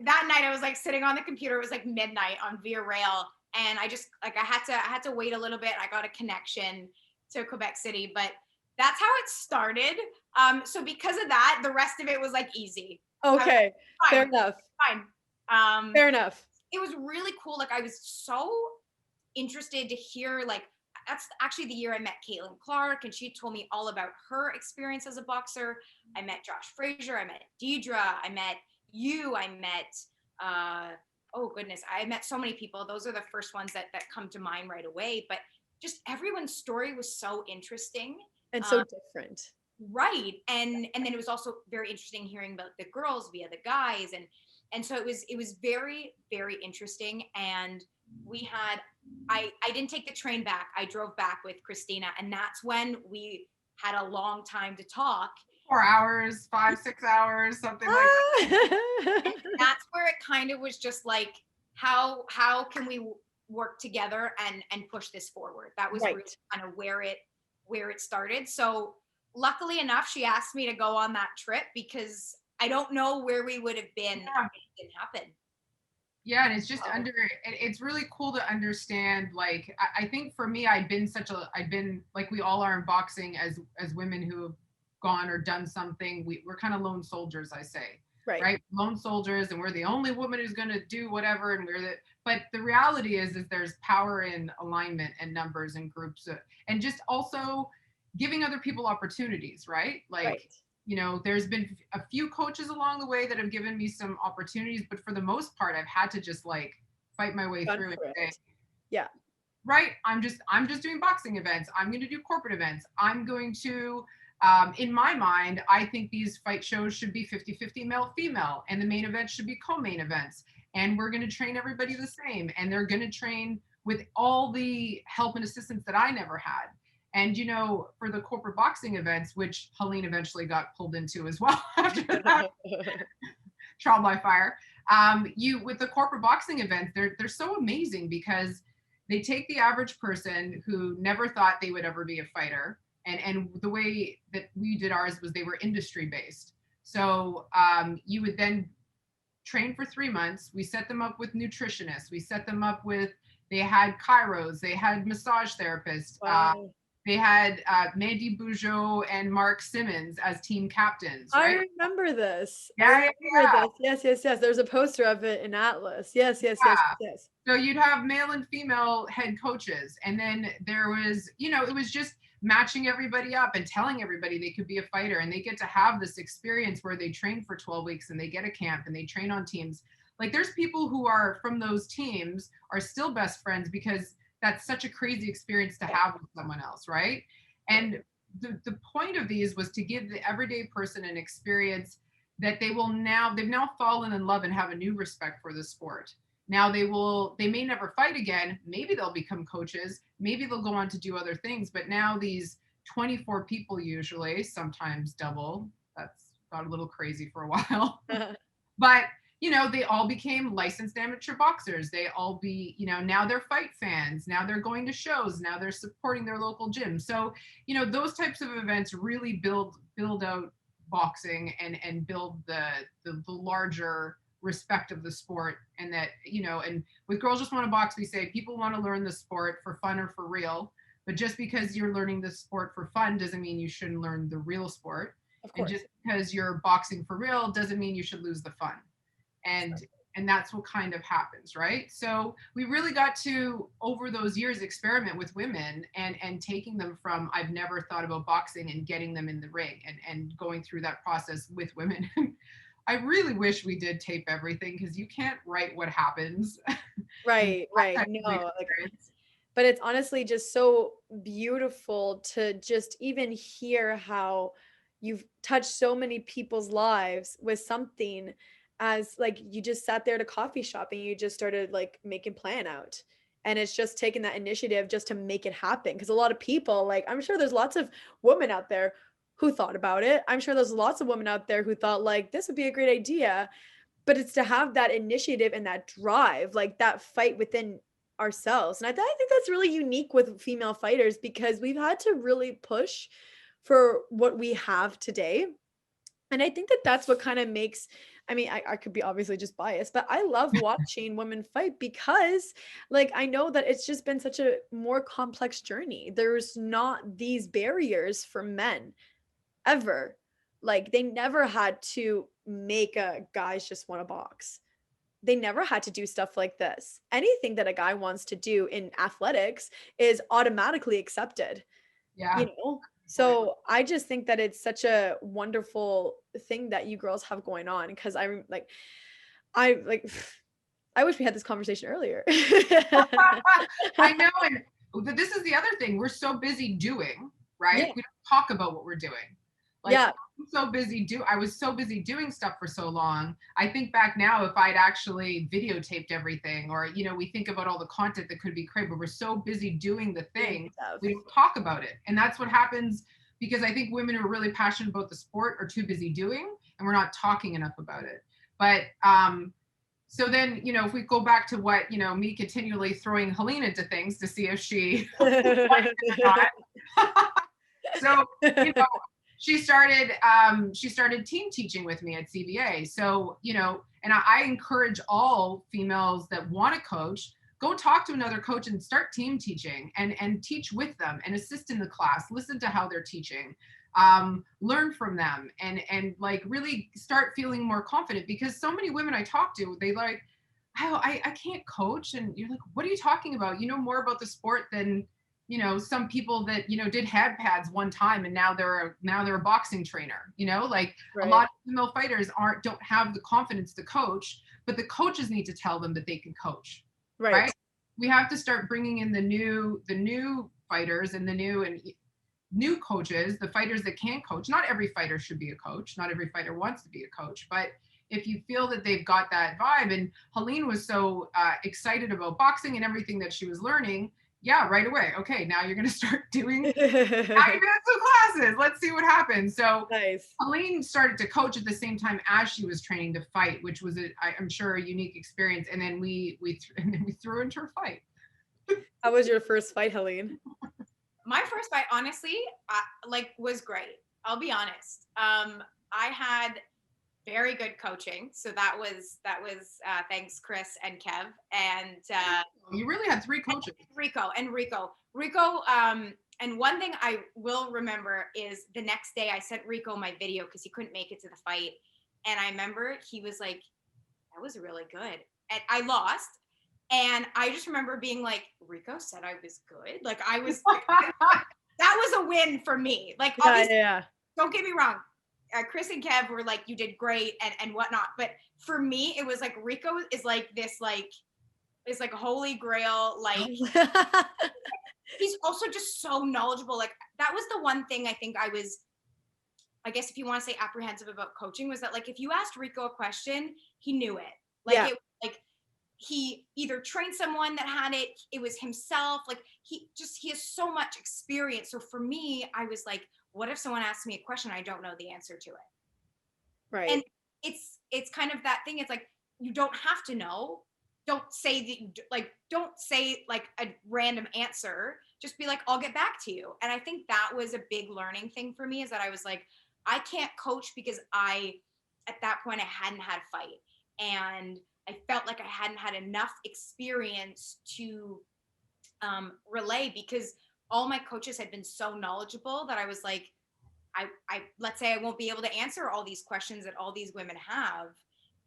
S3: that night I was like sitting on the computer. It was like midnight on Via Rail. And I just like, I had to wait a little bit. I got a connection to Quebec City, but that's how it started. So because of that, the rest of it was like easy.
S1: Okay. Fair enough.
S3: Fine.
S1: Fair enough.
S3: It was really cool. Like I was so interested to hear, like, that's actually the year I met Caitlin Clark, and she told me all about her experience as a boxer. I met Josh Frazier, I met Deidre, I met you, I met, oh goodness, I met so many people. Those are the first ones that come to mind right away. But just everyone's story was so interesting.
S1: And so different.
S3: Right. And then it was also very interesting hearing about the girls via the guys. And so it was very, very interesting. And we had, I didn't take the train back. I drove back with Kristina, and that's when we had a long time to talk.
S2: 4 hours, 5, 6 hours, something like that.
S3: And that's where it kind of was just like, how can we work together and push this forward? That was really kind of where it started. So luckily enough, she asked me to go on that trip because I don't know where we would have been if it didn't happen.
S2: Yeah, and it's just it's really cool to understand, like, I think for me, I've been like we all are in boxing as women who have gone or done something. We're kind of lone soldiers, I say. Right? Lone soldiers, and we're the only woman who's going to do whatever, and but the reality is there's power in alignment and numbers and groups, and just also giving other people opportunities, right? Like, you know, there's been a few coaches along the way that have given me some opportunities, but for the most part, I've had to just like fight my way through and say,
S1: yeah,
S2: right, I'm just doing boxing events. I'm going to do corporate events. I'm going to, in my mind, I think these fight shows should be 50-50 male-female, and the main events should be co-main events. And we're going to train everybody the same. And they're going to train with all the help and assistance that I never had. And, you know, for the corporate boxing events, which Helene eventually got pulled into as well after that, trial by fire, with the corporate boxing events, they're so amazing because they take the average person who never thought they would ever be a fighter. And the way that we did ours was they were industry based. So you would then train for 3 months. We set them up with nutritionists. We set them up with, they had chiros, they had massage therapists.
S1: Wow.
S2: They had Mandy Bujold and Mark Simmons as team captains,
S1: I
S2: right?
S1: remember this. I
S2: Yeah,
S1: remember this. Yes. There's a poster of it in Atlas. Yes.
S2: So you'd have male and female head coaches. And then there was, it was just matching everybody up and telling everybody they could be a fighter, and they get to have this experience where they train for 12 weeks and they get a camp and they train on teams. Like there's people who are from those teams are still best friends because that's such a crazy experience to have with someone else, right? And the point of these was to give the everyday person an experience that they've now fallen in love and have a new respect for the sport. Now they may never fight again. Maybe they'll become coaches. Maybe they'll go on to do other things. But now these 24 people, usually, sometimes double, that's got a little crazy for a while. But, they all became licensed amateur boxers. They all now they're fight fans. Now they're going to shows. Now they're supporting their local gym. So, those types of events really build out boxing and build the larger respect of the sport. And that, and with Girls Just Want to Box, we say people want to learn the sport for fun or for real. But just because you're learning the sport for fun doesn't mean you shouldn't learn the real sport.
S1: Of course.
S2: And just because you're boxing for real doesn't mean you should lose the fun. And that's what kind of happens, right? So we really got to, over those years, experiment with women and taking them from I've never thought about boxing and getting them in the ring and going through that process with women. I really wish we did tape everything because you can't write what happens.
S1: Right. No, but it's honestly just so beautiful to just even hear how you've touched so many people's lives with something as like you just sat there at a coffee shop and you just started like making plan out. And it's just taking that initiative just to make it happen. Because a lot of people, like, I'm sure there's lots of women out there who thought about it. I'm sure there's lots of women out there who thought like this would be a great idea. But it's to have that initiative and that drive, like that fight within ourselves. And I think that's really unique with female fighters because we've had to really push for what we have today. And I think that that's what kind of makes, I mean, I could be obviously just biased, but I love watching women fight because like, I know that it's just been such a more complex journey. There's not these barriers for men ever. Like they never had to make a guys just want to box. They never had to do stuff like this. Anything that a guy wants to do in athletics is automatically accepted.
S2: Yeah.
S1: So I just think that it's such a wonderful thing that you girls have going on because I wish we had this conversation earlier.
S2: I know. And this is the other thing. We're so busy doing, right?
S1: Yeah.
S2: We don't talk about what we're doing. Like,
S1: yeah.
S2: I was so busy doing stuff for so long. I think back now, if I'd actually videotaped everything, or, we think about all the content that could be created, but we're so busy doing the thing, we don't talk about it. And that's what happens because I think women who are really passionate about the sport are too busy doing, and we're not talking enough about it. But, so then, if we go back to what, me continually throwing Helene into things to see if she liked it or not. So, she started team teaching with me at CBA. So, and I encourage all females that want to coach, go talk to another coach and start team teaching and teach with them and assist in the class, listen to how they're teaching, learn from them and like really start feeling more confident because so many women I talk to, they like, oh, I can't coach. And you're like, what are you talking about? You know more about the sport than some people that, did head pads one time and now they're a boxing trainer, like right. A lot of female fighters don't have the confidence to coach, but the coaches need to tell them that they can coach. Right? We have to start bringing in the new fighters and the new coaches, the fighters that can coach. Not every fighter should be a coach. Not every fighter wants to be a coach, but if you feel that they've got that vibe, and Helene was so excited about boxing and everything that she was learning, yeah, right away. Okay, now you're going to start doing, now you're going to do classes. Let's see what happens. So nice. Helene started to coach at the same time as she was training to fight, which was, I'm sure, a unique experience. And then we threw her into her fight.
S1: How was your first fight, Helene?
S3: My first fight, honestly, was great. I'll be honest. I had very good coaching. So that was thanks Chris and Kev and
S2: you really had 3 coaches.
S3: Rico. And one thing I will remember is the next day I sent Rico my video because he couldn't make it to the fight. And I remember he was like, that was really good. And I lost. And I just remember being like, Rico said I was good. Like I was like, that was a win for me. Like obviously, don't get me wrong. Chris and Kev were like, you did great and whatnot. But for me, it was like Rico is like this, like, is like a holy grail. Like he's also just so knowledgeable. Like that was the one thing I think I guess if you want to say apprehensive about coaching was that like, if you asked Rico a question, he knew it. Like he either trained someone that had it, it was himself. Like he has so much experience. So for me, I was like, what if someone asks me a question, I don't know the answer to it?
S1: Right.
S3: And it's kind of that thing. It's like, you don't have to know. Don't say don't say like a random answer. Just be like, I'll get back to you. And I think that was a big learning thing for me, is that I was like, I can't coach because at that point I hadn't had a fight. And I felt like I hadn't had enough experience to relay, because all my coaches had been so knowledgeable that I was like, I let's say I won't be able to answer all these questions that all these women have.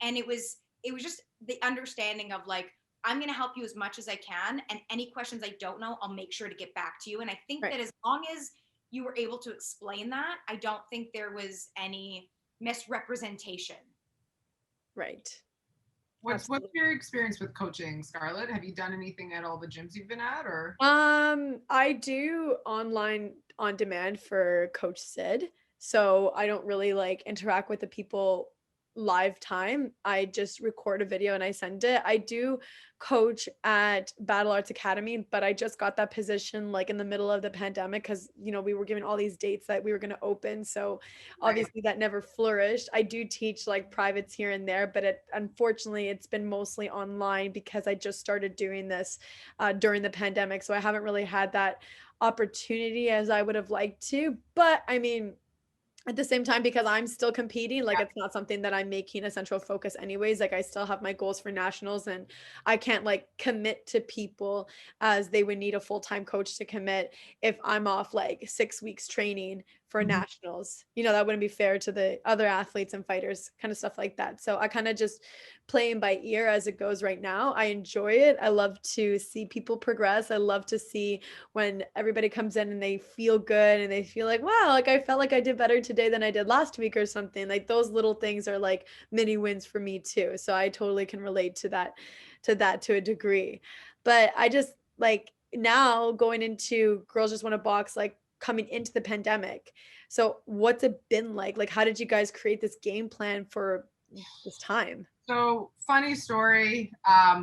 S3: And it was just the understanding of like, I'm going to help you as much as I can. And any questions I don't know, I'll make sure to get back to you. And I think that as long as you were able to explain that, I don't think there was any misrepresentation.
S1: Right.
S2: What's your experience with coaching, Scarlett? Have you done anything at all the gyms you've been at, or?
S1: I do online on demand for Coach Sid. So I don't really like interact with the people live time. I just record a video and I send it. I do coach at Battle Arts Academy, but I just got that position like in the middle of the pandemic because, you know, we were given all these dates that we were going to open. So obviously that never flourished. I do teach like privates here and there, but unfortunately it's been mostly online because I just started doing this during the pandemic. So I haven't really had that opportunity as I would have liked to. But I mean, at the same time, because I'm still competing, like it's not something that I'm making a central focus anyways. Like I still have my goals for nationals, and I can't like commit to people as they would need a full-time coach to commit if I'm off like 6 weeks training for nationals. You know, that wouldn't be fair to the other athletes and fighters, kind of stuff like that. So I kind of just playing by ear as it goes right now. I enjoy it. I love to see people progress. I love to see when everybody comes in and they feel good and they feel like, wow, like I felt like I did better today than I did last week or something. Like those little things are like mini wins for me too. So I totally can relate to that to a degree. But I just like now going into Girls Just Want to Box, like coming into the pandemic. So what's it been like? Like, how did you guys create this game plan for this time?
S2: So funny story.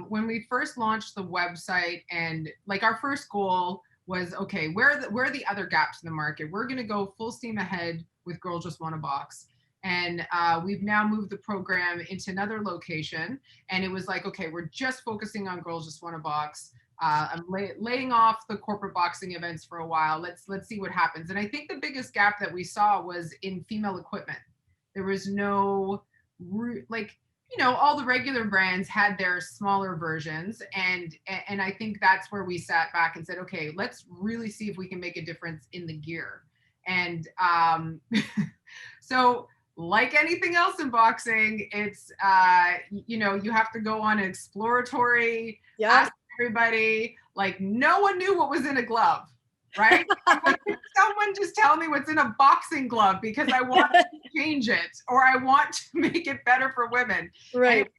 S2: When we first launched the website, and like our first goal was, okay, where are the other gaps in the market? We're going to go full steam ahead with Girls Just Want to Box. And we've now moved the program into another location. And it was like, okay, we're just focusing on Girls Just Want to Box. I'm laying off the corporate boxing events for a while. Let's see what happens. And I think the biggest gap that we saw was in female equipment. There was no, like, you know, all the regular brands had their smaller versions. And I think that's where we sat back and said, okay, let's really see if we can make a difference in the gear. And so like anything else in boxing, it's, you know, you have to go on an exploratory, ask everybody, like no one knew what was in a glove, right? I'm like, someone just tell me what's in a boxing glove because I want to change it or I want to make it better for women.
S1: Right.
S2: And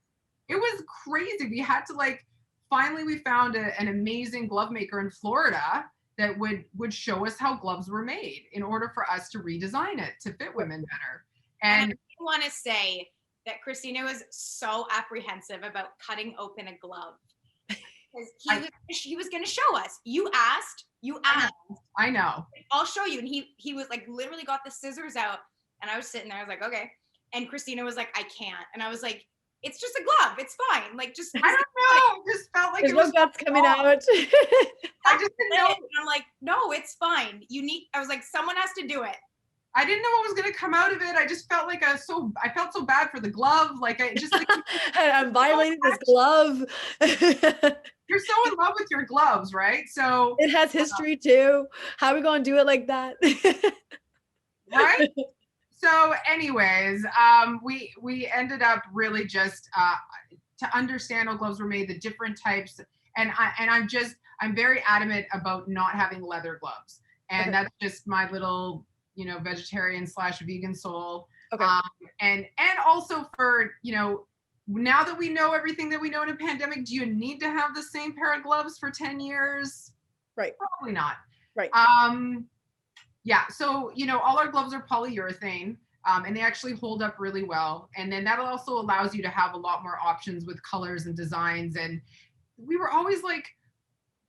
S2: it was crazy. We had to like, finally we found an amazing glove maker in Florida that would show us how gloves were made in order for us to redesign it to fit women better. And
S3: I want to say that Kristina was so apprehensive about cutting open a glove. He was going to show us. You asked.
S2: I know.
S3: I'll show you. And he was like, literally got the scissors out. And I was sitting there. I was like, okay. And Kristina was like, I can't. And I was like, it's just a glove. It's fine. Like, just.
S2: I don't know. It just felt like
S1: there's no guts coming out.
S2: I just didn't know.
S3: And I'm like, no, it's fine. I was like, someone has to do it.
S2: I didn't know what was going to come out of it. I just felt like I felt so bad for the glove. Like I just like,
S1: I'm violating this glove.
S2: you're so in love with your gloves, right? So
S1: it has history too. How are we going to do it like that?
S2: Right. So anyways, we ended up really just to understand how gloves were made, the different types, and I'm very adamant about not having leather gloves, and that's just my little vegetarian / vegan soul.
S1: Okay.
S2: And also for now that we know everything that we know in a pandemic, do you need to have the same pair of gloves for 10 years?
S1: Right.
S2: Probably not.
S1: Right.
S2: Yeah, so all our gloves are polyurethane, and they actually hold up really well. And then that also allows you to have a lot more options with colors and designs. And we were always like,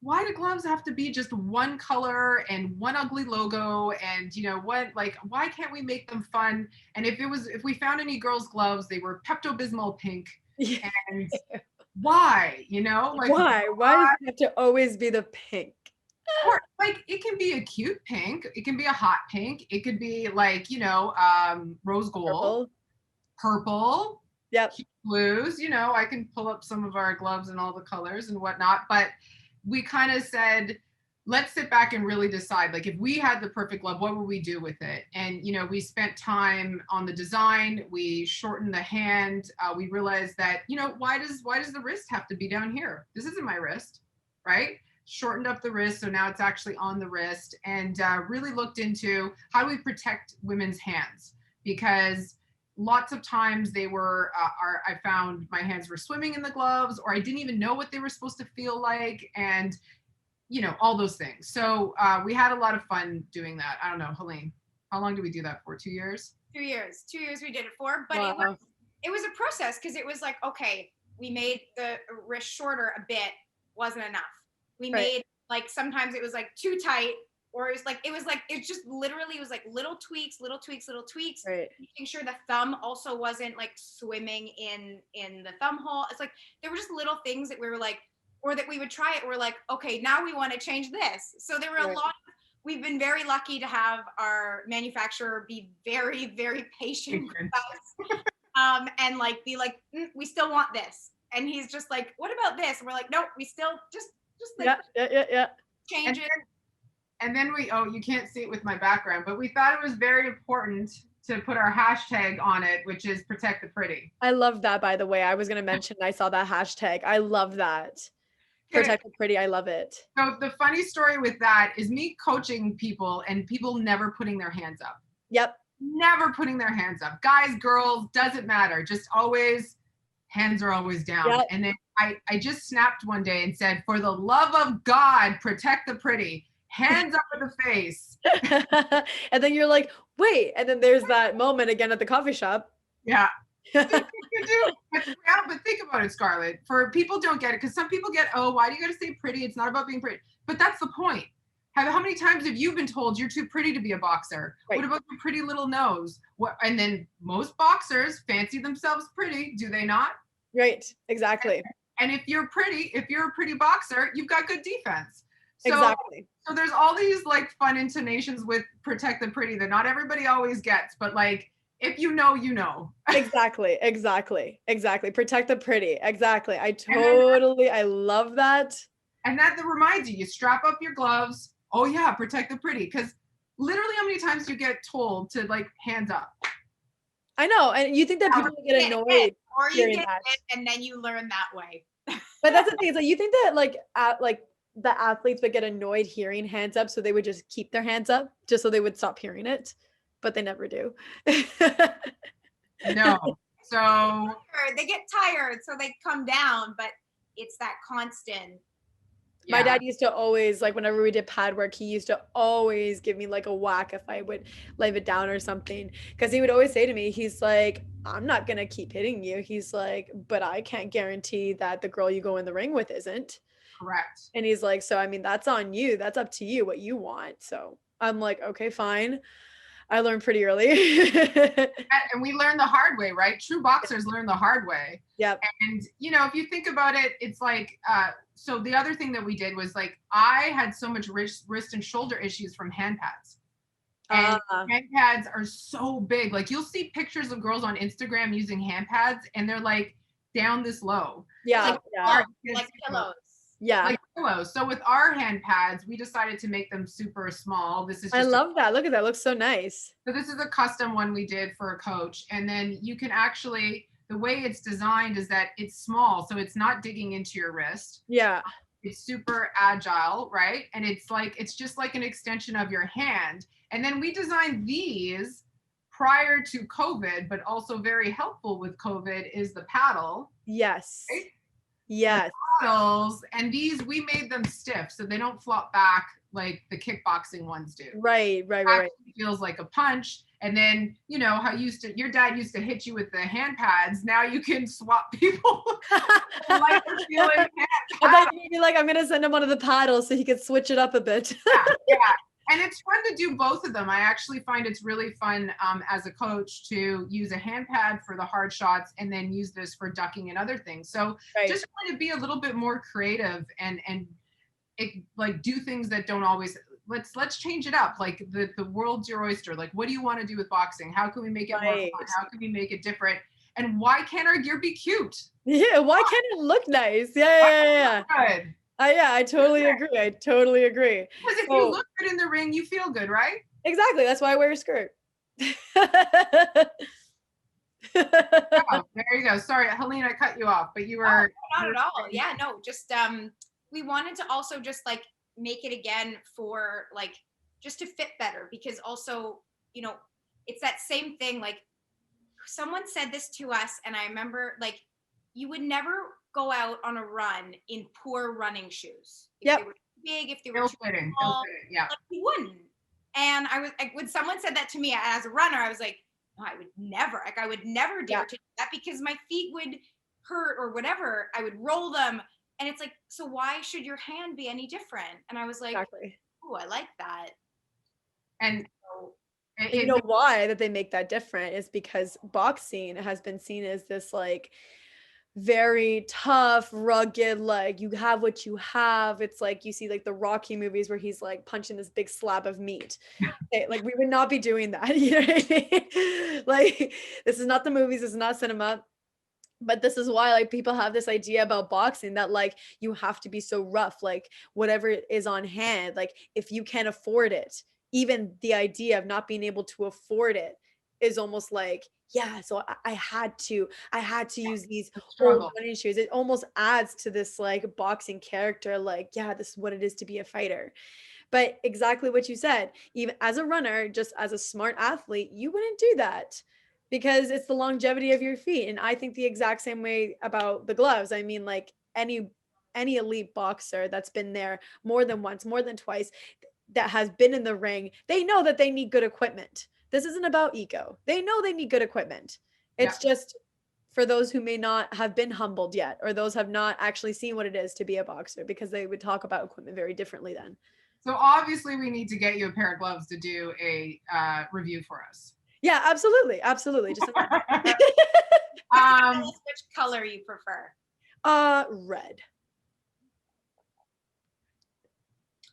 S2: why do gloves have to be just one color and one ugly logo? And why can't we make them fun? And if we found any girls' gloves, they were Pepto-Bismol pink.
S1: Yeah.
S2: And why?
S1: Why does it have to always be the pink?
S2: Or like it can be a cute pink, it can be a hot pink, it could be like rose gold, purple,
S1: yep,
S2: blues. I can pull up some of our gloves and all the colors and whatnot, but we kind of said, let's sit back and really decide, like, if we had the perfect glove, what would we do with it? And we spent time on the design, we shortened the hand, we realized that why does the wrist have to be down here? This isn't my wrist, right? Shortened up the wrist, so now it's actually on the wrist, and really looked into how do we protect women's hands, because lots of times they were I found my hands were swimming in the gloves, or I didn't even know what they were supposed to feel like, and all those things. So we had a lot of fun doing that. I don't know, Helene, how long did we do that for? 2 years?
S3: 2 years. 2 years we did it for, but
S1: wow.
S3: it was a process, because it was like, okay, we made the wrist shorter a bit, wasn't enough. We made like, sometimes it was like too tight, or it's just literally, it was like little tweaks,
S1: right.
S3: making sure the thumb also wasn't like swimming in the thumb hole. It's like, there were just little things that we were like, or that we would try it. We're like, okay, now we want to change this. So there were a lot. We've been very lucky to have our manufacturer be very, very patient with us, and like be like, we still want this. And he's just like, what about this? And we're like, nope, we still just like change it.
S2: And then you can't see it with my background, but we thought it was very important to put our hashtag on it, which is protect the pretty.
S1: I love that, by the way. I was going to mention, I saw that hashtag. I love that. Protect the pretty. I love it.
S2: So the funny story with that is me coaching people and people never putting their hands up.
S1: Yep.
S2: Never putting their hands up. Guys, girls, doesn't matter. Just always, hands are always down. Yep. And then I just snapped one day and said, for the love of God, protect the pretty. Hands up in the face.
S1: And then you're like, wait. And then there's that moment again at the coffee shop.
S2: Yeah. You do. But think about it, Scarlett. For people don't get it, because some people get, oh, why do you got to say pretty? It's not about being pretty. But that's the point. How many times have you been told you're too pretty to be a boxer? Right. What about your pretty little nose? And then most boxers fancy themselves pretty, do they not?
S1: Right. Exactly.
S2: And if you're a pretty boxer, you've got good defense. So,
S1: exactly.
S2: So there's all these like fun intonations with protect the pretty that not everybody always gets, but like, if you know, you know.
S1: Exactly. Protect the pretty. Exactly. I love that.
S2: And that reminds you strap up your gloves. Oh yeah, protect the pretty. Because literally how many times do you get told to like hands up?
S1: I know. And you think that people get annoyed.
S3: Or you get it and then you learn that way.
S1: But that's the thing. It's like, you think that like the athletes would get annoyed hearing hands up, so they would just keep their hands up just so they would stop hearing it, but they never do.
S2: No. So
S3: they get tired, so they come down, but it's that constant.
S1: Yeah. My dad used to always, like, whenever we did pad work, he used to always give me like a whack if I would leave it down or something, because he would always say to me, he's like, I'm not gonna keep hitting you. He's like, but I can't guarantee that the girl you go in the ring with isn't.
S2: Correct.
S1: And he's like, so I mean, that's on you. That's up to you what you want. So I'm like, okay, fine. I learned pretty early.
S2: And we learn the hard way, right? True boxers learn the hard way.
S1: Yep.
S2: And if you think about it, it's like, so the other thing that we did was like, I had so much wrist and shoulder issues from hand pads. And
S1: Ah,
S2: hand pads are so big. Like you'll see pictures of girls on Instagram using hand pads and they're like down this low.
S1: yeah,
S3: Like,
S1: yeah,
S3: like pillows.
S1: yeah.
S2: Like pillows. So with our hand pads, we decided to make them super small. This is
S1: I
S2: just
S1: love that. Look at that. Looks so nice.
S2: so this is a custom one we did for a coach. And then you can actually, the way it's designed is that it's small. So it's not digging into your wrist.
S1: Yeah.
S2: It's super agile, right? And it's just like an extension of your hand. And then we designed these prior to COVID, but also very helpful with COVID is the paddle.
S1: Yes.
S2: Right?
S1: Yes.
S2: Paddles, and these we made them stiff so they don't flop back like the kickboxing ones do.
S1: Right, right, right, right.
S2: Actually feels like a punch. And then you know how your dad used to hit you with the hand pads. Now you can swap people like a feeling hand
S1: I
S2: pad.
S1: thought you'd be like, I'm gonna send him one of the paddles so he could switch it up a bit.
S2: Yeah. And it's fun to do both of them. I actually find it's really fun as a coach to use a hand pad for the hard shots and then use this for ducking and other things. So
S1: Right.
S2: just trying to be a little bit more creative and like do things that don't always let's change it up. Like the world's your oyster. Like what do you want to do with boxing? How can we make it more
S1: Right.
S2: fun? How can we make it different? And why can't our gear be cute?
S1: Yeah, why can't it look nice? Yeah.
S2: Good.
S1: Yeah, I totally agree. I totally agree.
S2: Because if
S1: So-
S2: you look good in the ring, you feel good, right?
S1: Exactly. That's why I wear a skirt.
S2: Oh, there you go. Sorry, Helene, I cut you off, but you were
S3: Not at all. Yeah, no, just we wanted to also just like make it again for like just to fit better because also, you know, it's that same thing. Like someone said this to us, and I remember like you would never go out on a run in poor running shoes. If
S1: Yep.
S3: they were too big, if they were
S2: ill
S3: too
S2: fitting.
S3: small,
S2: Yeah.
S3: like you wouldn't. And I was like, when someone said that to me as a runner, I was like, no, I would never dare
S1: Yeah.
S3: to do that because my feet would hurt or whatever. I would roll them. And it's like, so why should your hand be any different? And I was like,
S1: Exactly.
S3: oh, I like that.
S2: And
S3: So,
S1: And you know why that they make that different is because boxing has been seen as this like very tough, rugged, like you have what you have. It's like you see like the Rocky movies where he's like punching this big slab of meat. Like we would not be doing that. You know what I mean? Like this is not the movies, this is not cinema. But this is why like people have this idea about boxing that like you have to be so rough, like whatever is on hand, like if you can't afford it, even the idea of not being able to afford it is almost like, yeah, so I had to use these old
S2: struggle.
S1: running shoes. It almost adds to this like boxing character, like, yeah, this is what it is to be a fighter. But exactly what you said, even as a runner, just as a smart athlete, you wouldn't do that because it's the longevity of your feet. And I think the exact same way about the gloves. I mean, like any elite boxer that's been there more than once, more than twice, that has been in the ring, they know that they need good equipment. This isn't about ego. They know they need good equipment. It's just for those who may not have been humbled yet, or those have not actually seen what it is to be a boxer, because they would talk about equipment very differently then.
S2: So obviously we need to get you a pair of gloves to do a review for us.
S1: Yeah, absolutely. Absolutely. Just
S3: tell us which color you prefer.
S1: red.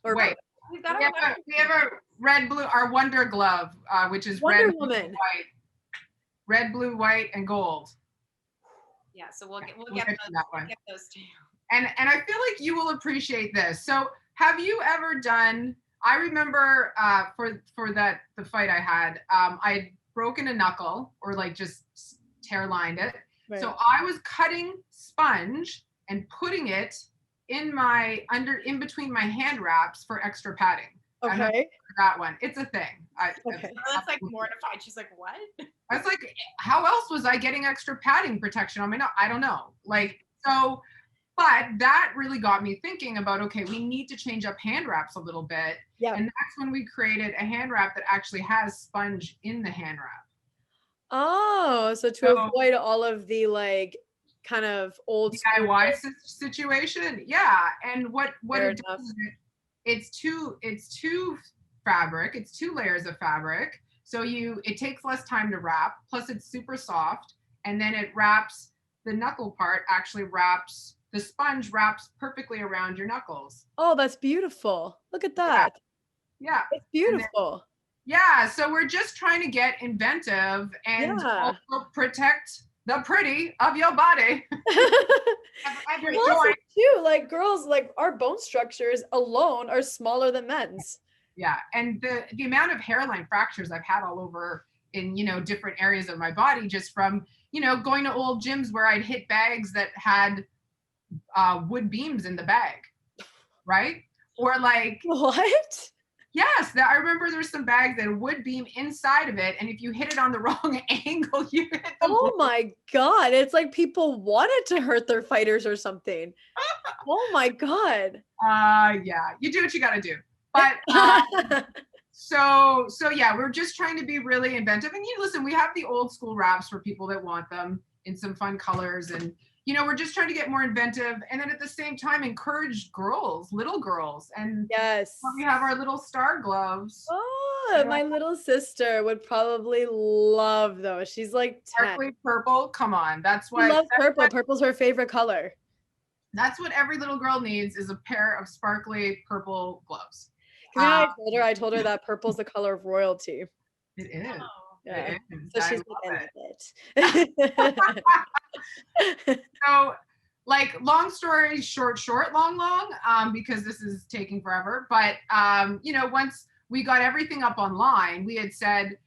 S1: Or
S2: wait.
S3: We've got
S2: We have a red blue, our Wonder Glove, which is
S1: Wonder
S2: red,
S1: Woman.
S2: blue, white. Red, blue, white, and gold.
S3: Yeah, so we'll get
S2: to
S3: those,
S2: that one.
S3: get those to you.
S2: And I feel like you will appreciate this. So have you ever done, I remember for the fight I had I'd broken a knuckle or like just tear lined it.
S1: Right.
S2: So I was cutting sponge and putting it in between my hand wraps for extra padding.
S1: Okay.
S2: That one. It's a thing.
S1: Okay.
S3: That's like mortified. She's like, what?
S2: I was like, how else was I getting extra padding protection on my nose? I don't know. Like, so, but that really got me thinking about, okay, we need to change up hand wraps a little bit.
S1: Yeah.
S2: And that's when we created a hand wrap that actually has sponge in the hand wrap.
S1: Oh, so to avoid all of the like kind of old
S2: DIY situation. Yeah. And what
S1: Fair
S2: it does is it's two fabric, it's 2 layers of fabric. So it takes less time to wrap, plus it's super soft. And then it wraps, the knuckle part actually wraps, the sponge wraps perfectly around your knuckles.
S1: Oh, that's beautiful. Look at that.
S2: Yeah.
S1: It's beautiful.
S2: Yeah, so we're just trying to get inventive and
S1: Yeah.
S2: also protect the pretty of your body.
S3: Every
S1: And also
S2: joint.
S1: too, like girls, like our bone structures alone are smaller than men's.
S2: Yeah, and the amount of hairline fractures I've had all over in, different areas of my body just from, going to old gyms where I'd hit bags that had wood beams in the bag, right? Or like,
S1: What?
S2: yes, I remember there's some bags that had wood beam inside of it, and if you hit it on the wrong angle, you hit the
S1: Oh my God. It's like people wanted to hurt their fighters or something. Oh my God.
S2: yeah, you do what you got to do. But so yeah, we're just trying to be really inventive. And listen, we have the old school wraps for people that want them in some fun colors, and we're just trying to get more inventive, and then at the same time encourage girls, little girls, and
S1: Yes.
S2: we have our little star gloves.
S1: Oh, my little sister would probably love those. She's like 10.
S2: Sparkly purple. Come on, that's
S1: She
S2: what
S1: loves purple. Purple's her favorite color.
S2: that's what every little girl needs, is a pair of sparkly purple gloves.
S1: Because I told her that purple's the color of royalty.
S2: It is.
S3: Oh.
S1: Yeah.
S2: It is.
S1: So
S2: I
S1: she's
S2: love
S1: like in it.
S2: So, like, long story short, long, because this is taking forever. But once we got everything up online, we had said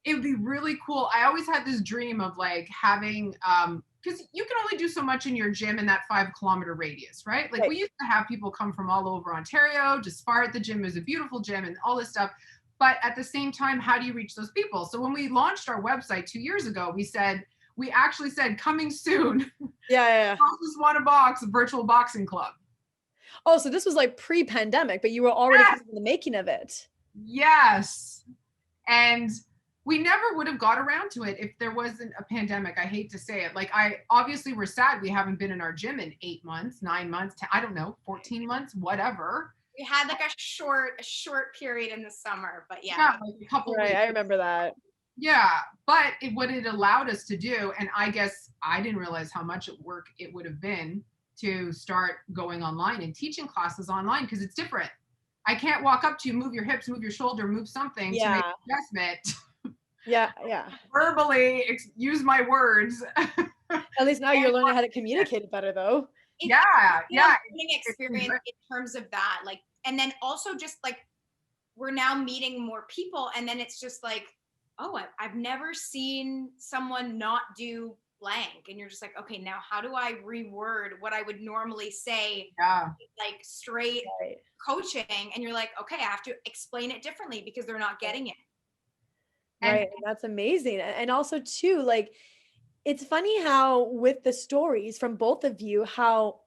S2: it would be really cool. I always had this dream of like having because you can only do so much in your gym in that 5-kilometer radius, right? Like,
S1: Right.
S2: we used to have people come from all over Ontario to spar at the gym. It was a beautiful gym and all this stuff. But at the same time, how do you reach those people? So when we launched our website 2 years ago, we actually said, coming soon.
S1: Yeah.
S2: Just want a box, a virtual boxing club.
S1: Oh, so this was like pre-pandemic, but you were already kind of in the making of it.
S2: Yes. And we never would have got around to it if there wasn't a pandemic. I hate to say it. Like, obviously we're sad we haven't been in our gym in 8 months, 9 months, I don't know, 14 months, whatever.
S3: We had like a short period in the summer, but yeah.
S2: Like a couple
S1: Right,
S2: weeks.
S1: I remember that.
S2: Yeah, but what it allowed us to do, and I guess I didn't realize how much work it would have been to start going online and teaching classes online, because it's different. I can't walk up to you, move your hips, move your shoulder, move something to make an adjustment.
S1: Yeah.
S2: Verbally use my words.
S1: At least now you're learning how to communicate it better, though.
S2: Yeah.
S3: Learning experience in terms of that, like, and then also just like we're now meeting more people, and then it's just like, oh, I've never seen someone not do blank, and you're just like, okay, now how do I reword what I would normally say, like straight coaching, and you're like, okay, I have to explain it differently because they're not getting it.
S1: Right, and that's amazing. And also too, like, it's funny how with the stories from both of you, how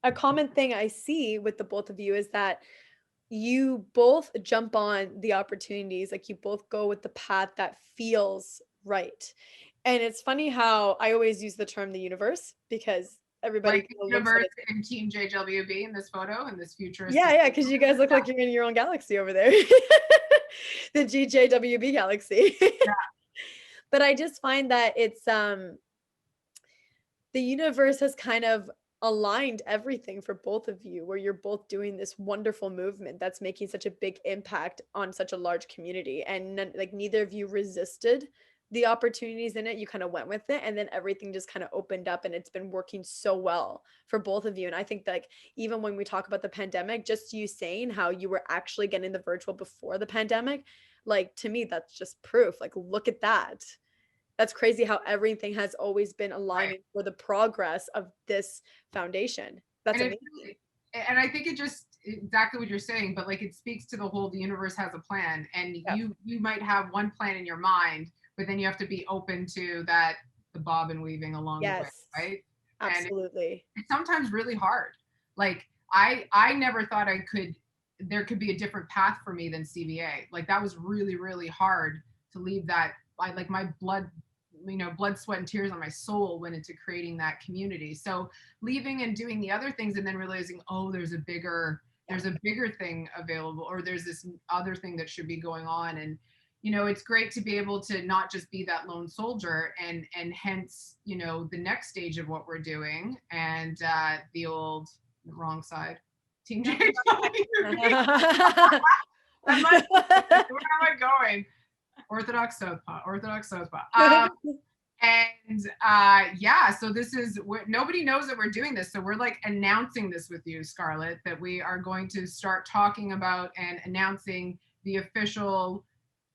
S1: a common thing I see with the both of you is that you both jump on the opportunities, like you both go with the path that feels right. And it's funny how I always use the term the universe, because everybody
S2: like the universe and Team GJWB in this photo, in this futuristic.
S1: Yeah, because you guys look like you're in your own galaxy over there. The GJWB galaxy.
S2: Yeah.
S1: But I just find that it's the universe has kind of aligned everything for both of you, where you're both doing this wonderful movement that's making such a big impact on such a large community, and like neither of you resisted the opportunities in it. You kind of went with it, and then everything just kind of opened up, and it's been working so well for both of you. And I think that, like, even when we talk about the pandemic, just you saying how you were actually getting the virtual before the pandemic, like, to me, that's just proof. Like, look at that. That's crazy how everything has always been aligning for the progress of this foundation. That's amazing.
S2: And I think it just exactly what you're saying, but like, it speaks to the whole, the universe has a plan, and you might have one plan in your mind, but then you have to be open to that, the bobbin weaving along the way, right?
S1: Absolutely.
S2: And it's sometimes really hard. Like, I never thought there could be a different path for me than CBA. Like, that was really, really hard to leave that. Like, my blood, sweat and tears on my soul went into creating that community. So leaving and doing the other things, and then realizing, oh, there's a bigger thing available, or there's this other thing that should be going on. And it's great to be able to not just be that lone soldier, and hence, the next stage of what we're doing, and the wrong side, Team J. I'm like, where am I going? Orthodox Southpaw, Orthodox Southpaw. Yeah, so this is, nobody knows that we're doing this. So we're like announcing this with you, Scarlett, that we are going to start talking about and announcing the official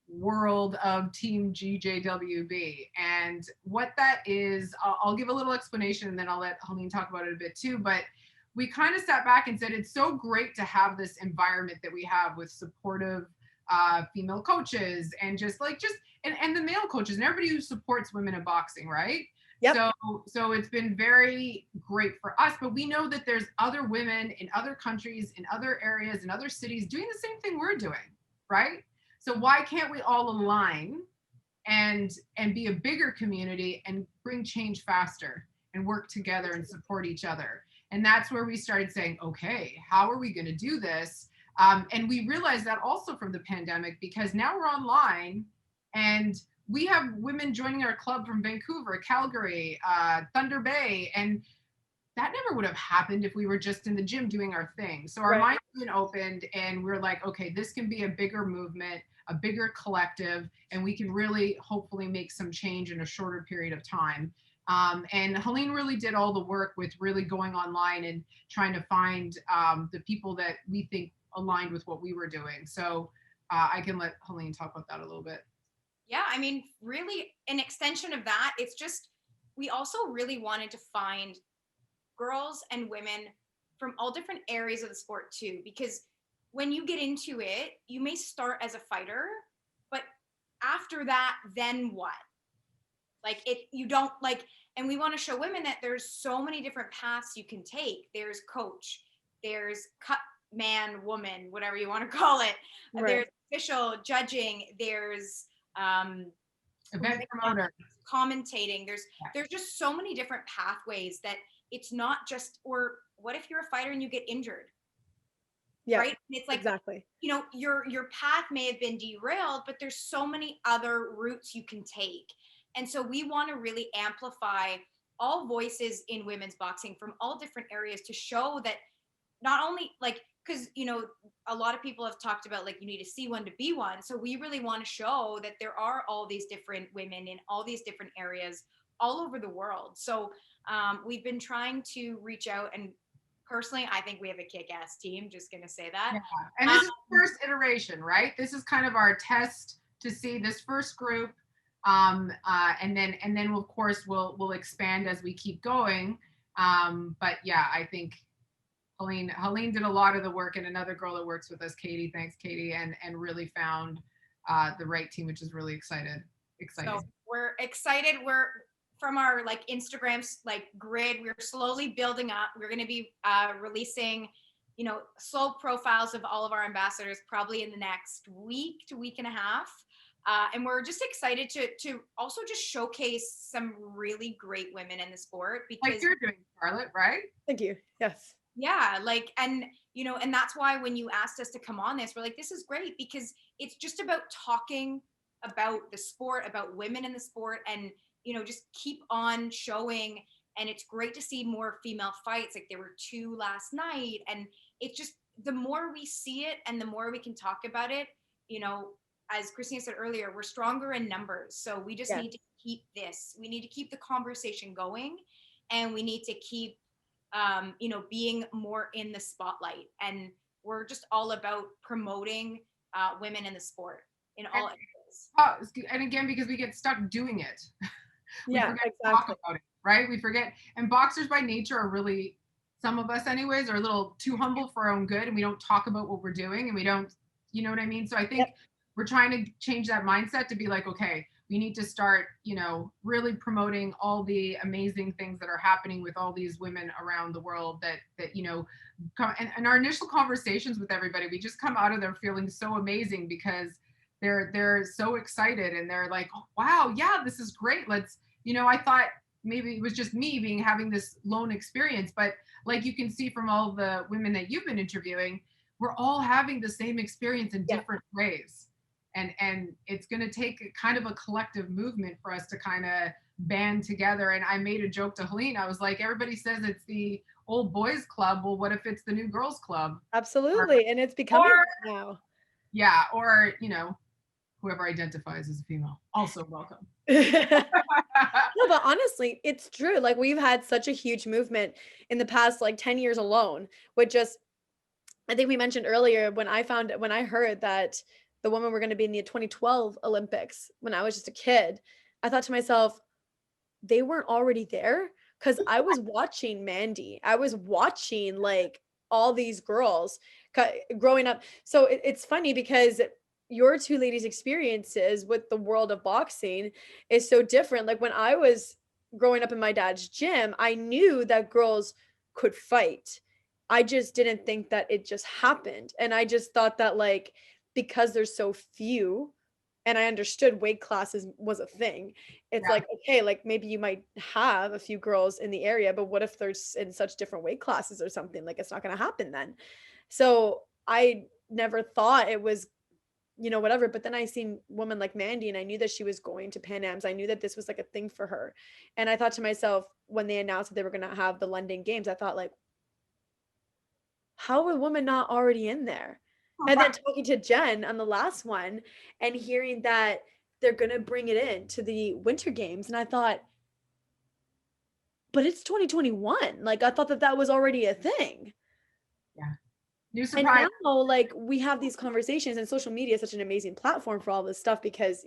S2: world of Team GJWB. And what that is, I'll give a little explanation and then I'll let Helene talk about it a bit too. But we kind of sat back and said, it's so great to have this environment that we have with supportive female coaches and and the male coaches and everybody who supports women in boxing, right?
S1: Yep.
S2: So it's been very great for us, but we know that there's other women in other countries, in other areas, in other cities doing the same thing we're doing, right? So why can't we all align and be a bigger community and bring change faster and work together and support each other? And that's where we started saying, okay, how are we going to do this? And we realized that also from the pandemic, because now we're online and we have women joining our club from Vancouver, Calgary, Thunder Bay, and that never would have happened if we were just in the gym doing our thing. So our minds have been opened and we're like, okay, this can be a bigger movement, a bigger collective, and we can really hopefully make some change in a shorter period of time. And Helene really did all the work with really going online and trying to find the people that we think aligned with what we were doing. So I can let Helene talk about that a little bit.
S3: Yeah, I mean, really an extension of that, it's just, we also really wanted to find girls and women from all different areas of the sport too, because when you get into it, you may start as a fighter, but after that, then what? Like you don't like, and we want to show women that there's so many different paths you can take. There's coach, there's cut man, woman, whatever you want to call it. There's official judging, there's
S2: event promoter,
S3: commentating. There's just so many different pathways that it's not just, or what if you're a fighter and you get injured?
S1: Yeah,
S3: right. And it's like,
S1: exactly.
S3: You know, your path may have been derailed, but there's so many other routes you can take. And so we want to really amplify all voices in women's boxing from all different areas to show that not only like, because, you know, a lot of people have talked about like you need to see one to be one. So we really want to show that there are all these different women in all these different areas all over the world. So we've been trying to reach out, and personally, I think we have a kick-ass team. Just gonna say that.
S2: Yeah. And this is the first iteration, right? This is kind of our test to see this first group, and then of course we'll expand as we keep going. But yeah, I think Helene did a lot of the work, and another girl that works with us, Katie. Thanks, Katie, and really found the right team, which is really exciting.
S3: So we're excited. We're from our like Instagram's like grid. We're slowly building up. We're going to be releasing, you know, slow profiles of all of our ambassadors probably in the next week to week and a half. And we're just excited to also just showcase some really great women in the sport, because
S2: like you're doing, Scarlett, right?
S1: Thank you. Yes.
S3: Yeah, like, and you know, and that's why when you asked us to come on this, we're like, this is great, because it's just about talking about the sport, about women in the sport, and you know, just keep on showing. And it's great to see more female fights. Like there were 2 last night, and it's just, the more we see it and the more we can talk about it, you know, as Kristina said earlier, we're stronger in numbers. So we just need to keep this. We need to keep the conversation going, and we need to keep you know, being more in the spotlight. And we're just all about promoting women in the sport in all areas.
S2: And again, because we get stuck doing it. We
S1: Yeah,
S2: forget
S1: exactly.
S2: to talk about it, right? We forget. And boxers by nature are really, some of us anyways, are a little too humble for our own good, and we don't talk about what we're doing, and we don't, you know what I mean? So I think we're trying to change that mindset to be like, okay, we need to start, you know, really promoting all the amazing things that are happening with all these women around the world that you know, and our initial conversations with everybody, we just come out of there feeling so amazing, because they're so excited and they're like, oh, wow, yeah, this is great. Let's, you know, I thought maybe it was just me having this lone experience, but like you can see from all the women that you've been interviewing, we're all having the same experience in different ways. And it's going to take kind of a collective movement for us to kind of band together. And I made a joke to Helene. I was like, everybody says it's the old boys club. Well, what if it's the new girls club?
S1: Absolutely. And it's becoming now.
S2: Yeah, or whoever identifies as a female, also welcome.
S1: No, but honestly, it's true. Like we've had such a huge movement in the past like 10 years alone, with just I think we mentioned earlier when I heard that the women were going to be in the 2012 Olympics when I was just a kid, I thought to myself, they weren't already there, because I was watching Mandy. I was watching like all these girls growing up. So it's funny because your two ladies' experiences with the world of boxing is so different. Like when I was growing up in my dad's gym, I knew that girls could fight. I just didn't think that it just happened. And I just thought that like because there's so few, and I understood weight classes was a thing, it's
S2: Yeah.
S1: like, okay, like maybe you might have a few girls in the area, but what if there's in such different weight classes or something? Like it's not going to happen then. So I never thought it was, whatever. But then I seen women like Mandy and I knew that she was going to Pan Am's. I knew that this was like a thing for her. And I thought to myself, when they announced that they were going to have the London Games, I thought like, how are women not already in there? And then talking to Jen on the last one and hearing that they're going to bring it in to the Winter Games. And I thought, but it's 2021. Like I thought that that was already a thing.
S2: Yeah. New
S1: And
S2: surprise.
S1: now like we have these conversations, and social media is such an amazing platform for all this stuff because,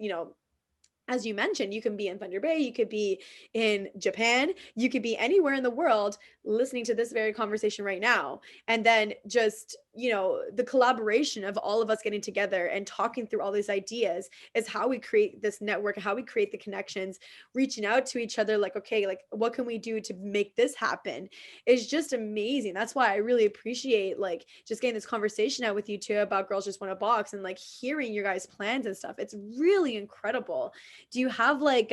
S1: as you mentioned, you can be in Thunder Bay, you could be in Japan, you could be anywhere in the world listening to this very conversation right now. And then just, the collaboration of all of us getting together and talking through all these ideas is how we create this network, how we create the connections, reaching out to each other like, okay, like what can we do to make this happen is just amazing. That's why I really appreciate like just getting this conversation out with you two about Girls Just Want to Box and like hearing your guys' plans and stuff. It's really incredible. Do you have like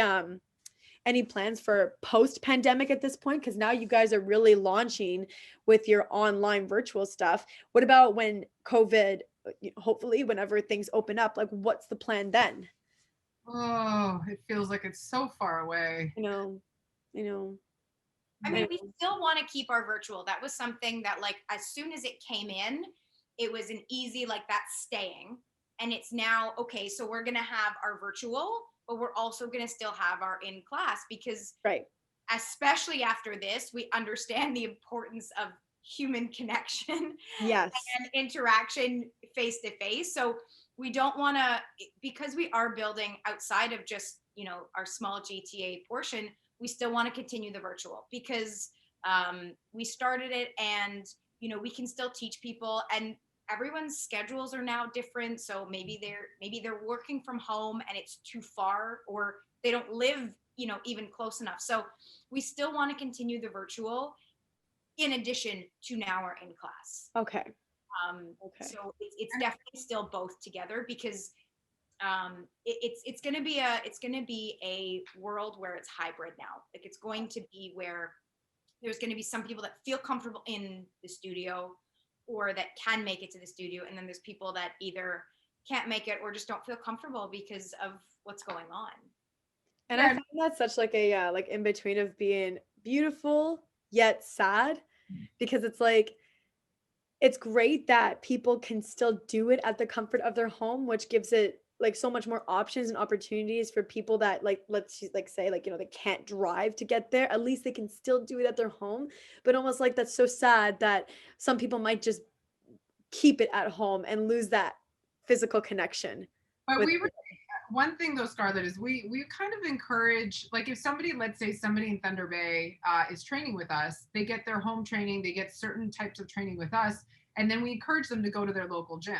S1: any plans for post pandemic at this point? Because now you guys are really launching with your online virtual stuff. What about when COVID, hopefully whenever things open up, like what's the plan then?
S2: Oh, it feels like it's so far away.
S1: You know, you know,
S3: I
S1: I
S3: mean, we
S1: know.
S3: still want to keep our virtual. That was something that, like, as soon as it came in, it was an easy, like, that's staying. And it's now, okay, so we're going to have our virtual, but we're also going to still have our in class because,
S1: Right.
S3: especially after this, we understand the importance of human connection
S1: Yes.
S3: and interaction face to face. So we don't want to, because we are building outside of just, our small GTA portion, we still want to continue the virtual because we started it and, we can still teach people, and everyone's schedules are now different. So maybe they're working from home and it's too far, or they don't live, even close enough. So we still want to continue the virtual in addition to now our in class.
S1: Okay. Okay.
S3: So it's definitely still both together because it's going to be a world where it's hybrid now. Like it's going to be where there's going to be some people that feel comfortable in the studio or that can make it to the studio, and then there's people that either can't make it or just don't feel comfortable because of what's going on.
S1: And I find that such like a like in between of being beautiful yet sad, because it's like it's great that people can still do it at the comfort of their home, which gives it like so much more options and opportunities for people that like let's like say like they can't drive to get there. At least they can still do it at their home. But almost like that's so sad that some people might just keep it at home and lose that physical connection.
S2: But
S1: With
S2: we were one thing though, Scarlett, is we kind of encourage, like if somebody, let's say somebody in Thunder Bay is training with us, they get their home training, they get certain types of training with us, and then we encourage them to go to their local gym.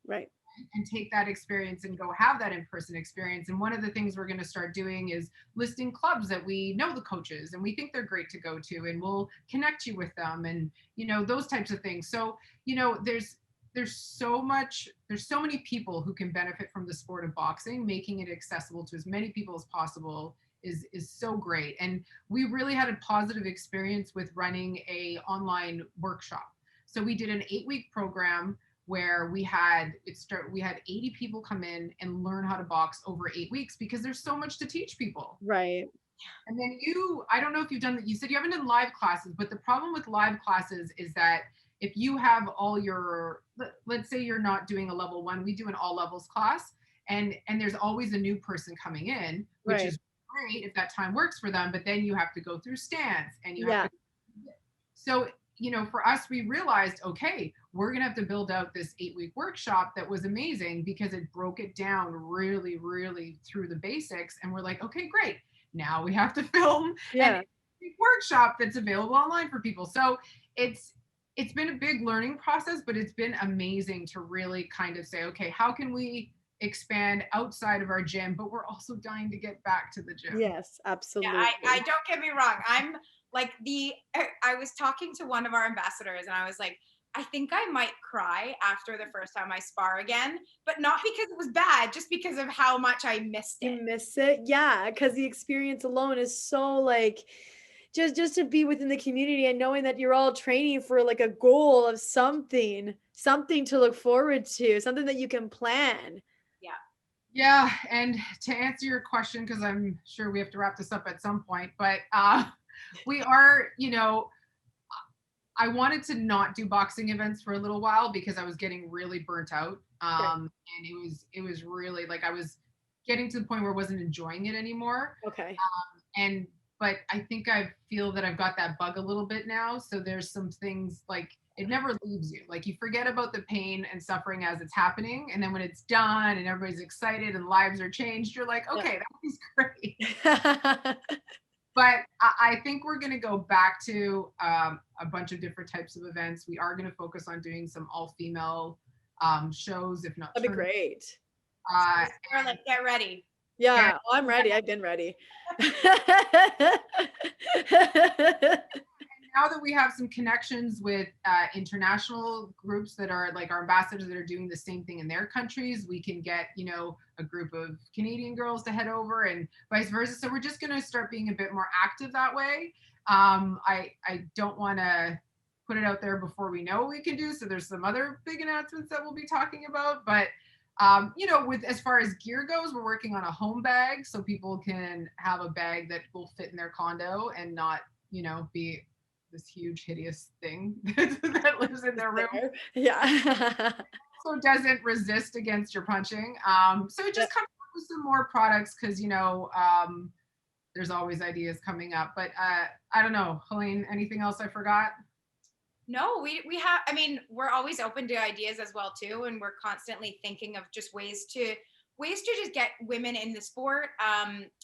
S1: Right.
S2: And take that experience and go have that in-person experience. And one of the things we're going to start doing is listing clubs that we know the coaches and we think they're great to go to, and we'll connect you with them, and those types of things. So there's so many people who can benefit from the sport of boxing. Making it accessible to as many people as possible is so great. And we really had a positive experience with running a online workshop. So we did an 8-week program where we had 80 people come in and learn how to box over 8 weeks, because there's so much to teach people.
S1: Right.
S2: And then I don't know if you've done that. You said you haven't done live classes, but the problem with live classes is that if you have all your, let's say you're not doing a level 1, we do an all levels class, and there's always a new person coming in, which
S1: Right.
S2: is great if that time works for them, but then you have to go through stance and you have
S1: Yeah.
S2: to, so for us, we realized, okay, we're going to have to build out this 8-week workshop that was amazing because it broke it down really, really through the basics. And we're like, okay, great. Now we have to film
S1: Yeah.
S2: an 8-week workshop that's available online for people. So it's been a big learning process, but it's been amazing to really kind of say, okay, how can we expand outside of our gym, but we're also dying to get back to the gym.
S1: Yes,
S3: Yeah,
S1: absolutely.
S3: I don't get me wrong. I'm like I was talking to one of our ambassadors and I was like, I think I might cry after the first time I spar again, but not because it was bad, just because of how much I missed
S1: You
S3: it.
S1: miss it. Yeah, because the experience alone is so like just to be within the community and knowing that you're all training for like a goal of something to look forward to, something that you can plan.
S3: Yeah.
S2: Yeah, and to answer your question, because I'm sure we have to wrap this up at some point, but we are, I wanted to not do boxing events for a little while because I was getting really burnt out. And it was really like I was getting to the point where I wasn't enjoying it anymore.
S1: Okay.
S2: And but I think I feel that I've got that bug a little bit now. So there's some things like it never leaves you. Like you forget about the pain and suffering as it's happening. And then when it's done and everybody's excited and lives are changed, you're like, okay, that was great. But I think we're going to go back to a bunch of different types of events. We are going to focus on doing some all-female shows, if not
S1: That'd be great.
S3: Or like, get ready.
S1: Yeah, I'm ready. I've been ready.
S2: Now that we have some connections with international groups that are like our ambassadors that are doing the same thing in their countries, we can get, a group of Canadian girls to head over and vice versa. So we're just going to start being a bit more active that way. I don't want to put it out there before we know what we can do. So there's some other big announcements that we'll be talking about. But, with as far as gear goes, we're working on a home bag so people can have a bag that will fit in their condo and not, be this huge hideous thing that lives in their room.
S1: Yeah.
S2: So doesn't resist against your punching. So it just comes up with some more products because there's always ideas coming up. But I don't know, Helene, anything else I forgot?
S3: No, we have, I mean, we're always open to ideas as well too, and we're constantly thinking of just ways to just get women in the sport.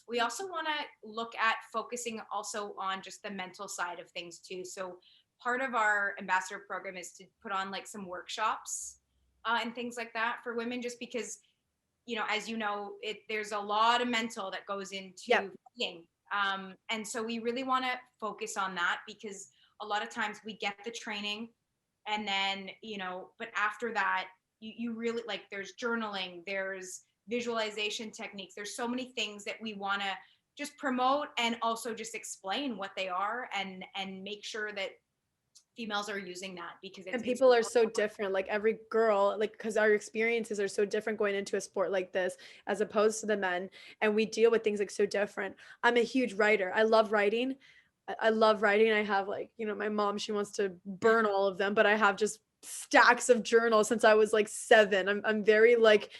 S3: We also want to look at focusing also on just the mental side of things too. So part of our ambassador program is to put on like some workshops and things like that for women, just because, as there's a lot of mental that goes into fighting. And so we really want to focus on that because a lot of times we get the training and then, but after that, you really like, there's journaling, there's visualization techniques. There's so many things that we want to just promote and also just explain what they are and make sure that females are using that because
S1: and people are so different. Like every girl, like, because our experiences are so different going into a sport like this as opposed to the men, and we deal with things like so different. I'm a huge writer. I love writing. I love writing. I have like, my mom, she wants to burn all of them, but I have just stacks of journals since I was like 7. I'm very like,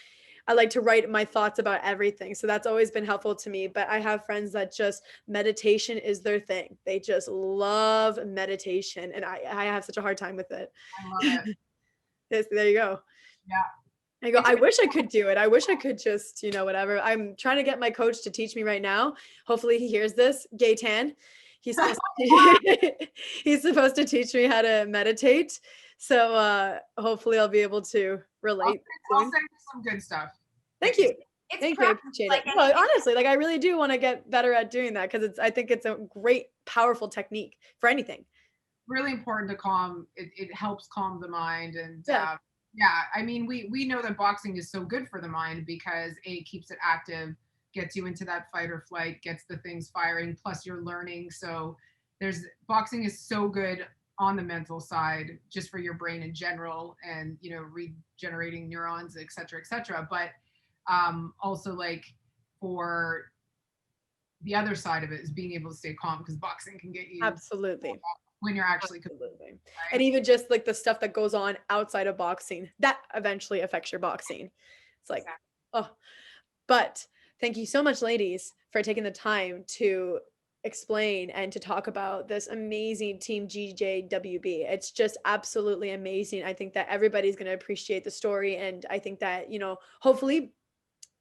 S1: I like to write my thoughts about everything. So that's always been helpful to me. But I have friends that just meditation is their thing. They just love meditation. And I have such a hard time with it.
S2: I love it.
S1: Yes, there you go.
S2: Yeah.
S1: I wish I could do it. I wish I could just, whatever. I'm trying to get my coach to teach me right now. Hopefully he hears this. Gaytan. He's supposed to teach me how to meditate. So hopefully I'll be able to relate.
S2: I'll send you some good stuff.
S1: Thank you.
S3: Thank
S1: you. I appreciate it. No, honestly, like I really do want to get better at doing that because I think it's a great, powerful technique for anything.
S2: Really important to calm. It helps calm the mind and I mean, we know that boxing is so good for the mind because it keeps it active, gets you into that fight or flight, gets the things firing, plus you're learning. So boxing is so good on the mental side, just for your brain in general and, regenerating neurons, et cetera. But also like for the other side of it is being able to stay calm because boxing can get you.
S1: Absolutely.
S2: when you're actually
S1: Absolutely.
S2: right?
S1: And even just like the stuff that goes on outside of boxing, that eventually affects your boxing. It's like,
S3: Exactly.
S1: oh, but thank you so much, ladies, for taking the time to explain and to talk about this amazing team GJWB. It's just absolutely amazing. I think that everybody's going to appreciate the story. And I think that, hopefully,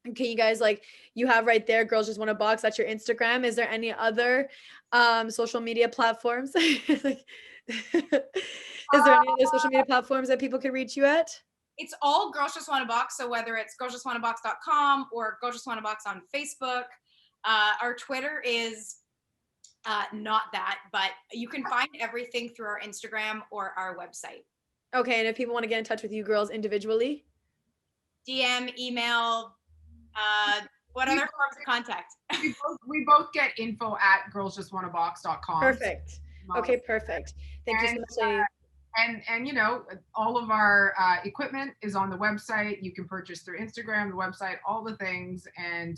S1: can you guys, like, you have right there, Girls Just Want to Box, that's your Instagram. Is there any other social media platforms? Like, is there any other social media platforms that people can reach you at?
S3: It's all Girls Just Want to Box. So whether it's girlsjustwannabox.com or Girls Just Want to Box on Facebook, our Twitter is not that, but you can find everything through our Instagram or our website.
S1: Okay, and if people want to get in touch with you girls individually?
S3: DM, email, what other forms of contact?
S2: We both get info at girlsjustwannabox.com.
S1: Perfect. Okay, perfect. Thank you so much, lady.
S2: And all of our equipment is on the website. You can purchase through Instagram, the website, all the things. And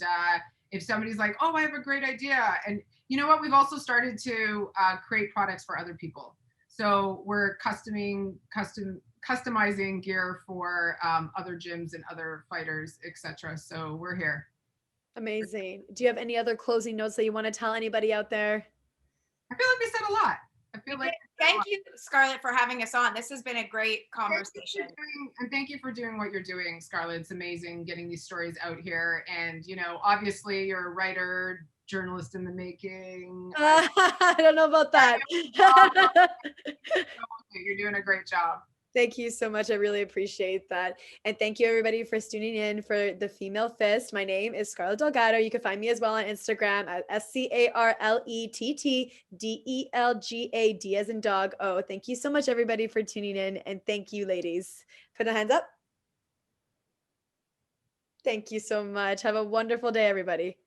S2: if somebody's like, oh, I have a great idea. And you know what? We've also started to create products for other people. So we're customizing gear for other gyms and other fighters, etc. So we're here.
S1: Amazing. Do you have any other closing notes that you want to tell anybody out there?
S2: I feel like we said a lot.
S3: Thank you, Scarlett, for having us on. This has been a great conversation.
S2: Thank you for doing what you're doing, Scarlett. It's amazing getting these stories out here. And, obviously you're a writer, journalist in the making.
S1: I don't know about that.
S2: You're doing a great job.
S1: Thank you so much. I really appreciate that. And thank you everybody for tuning in for the Female Fist. My name is Scarlett Delgado. You can find me as well on Instagram at ScarlettDelgado, as in dog. Oh, thank you so much everybody for tuning in. And thank you, ladies. Put the hands up. Thank you so much. Have a wonderful day, everybody.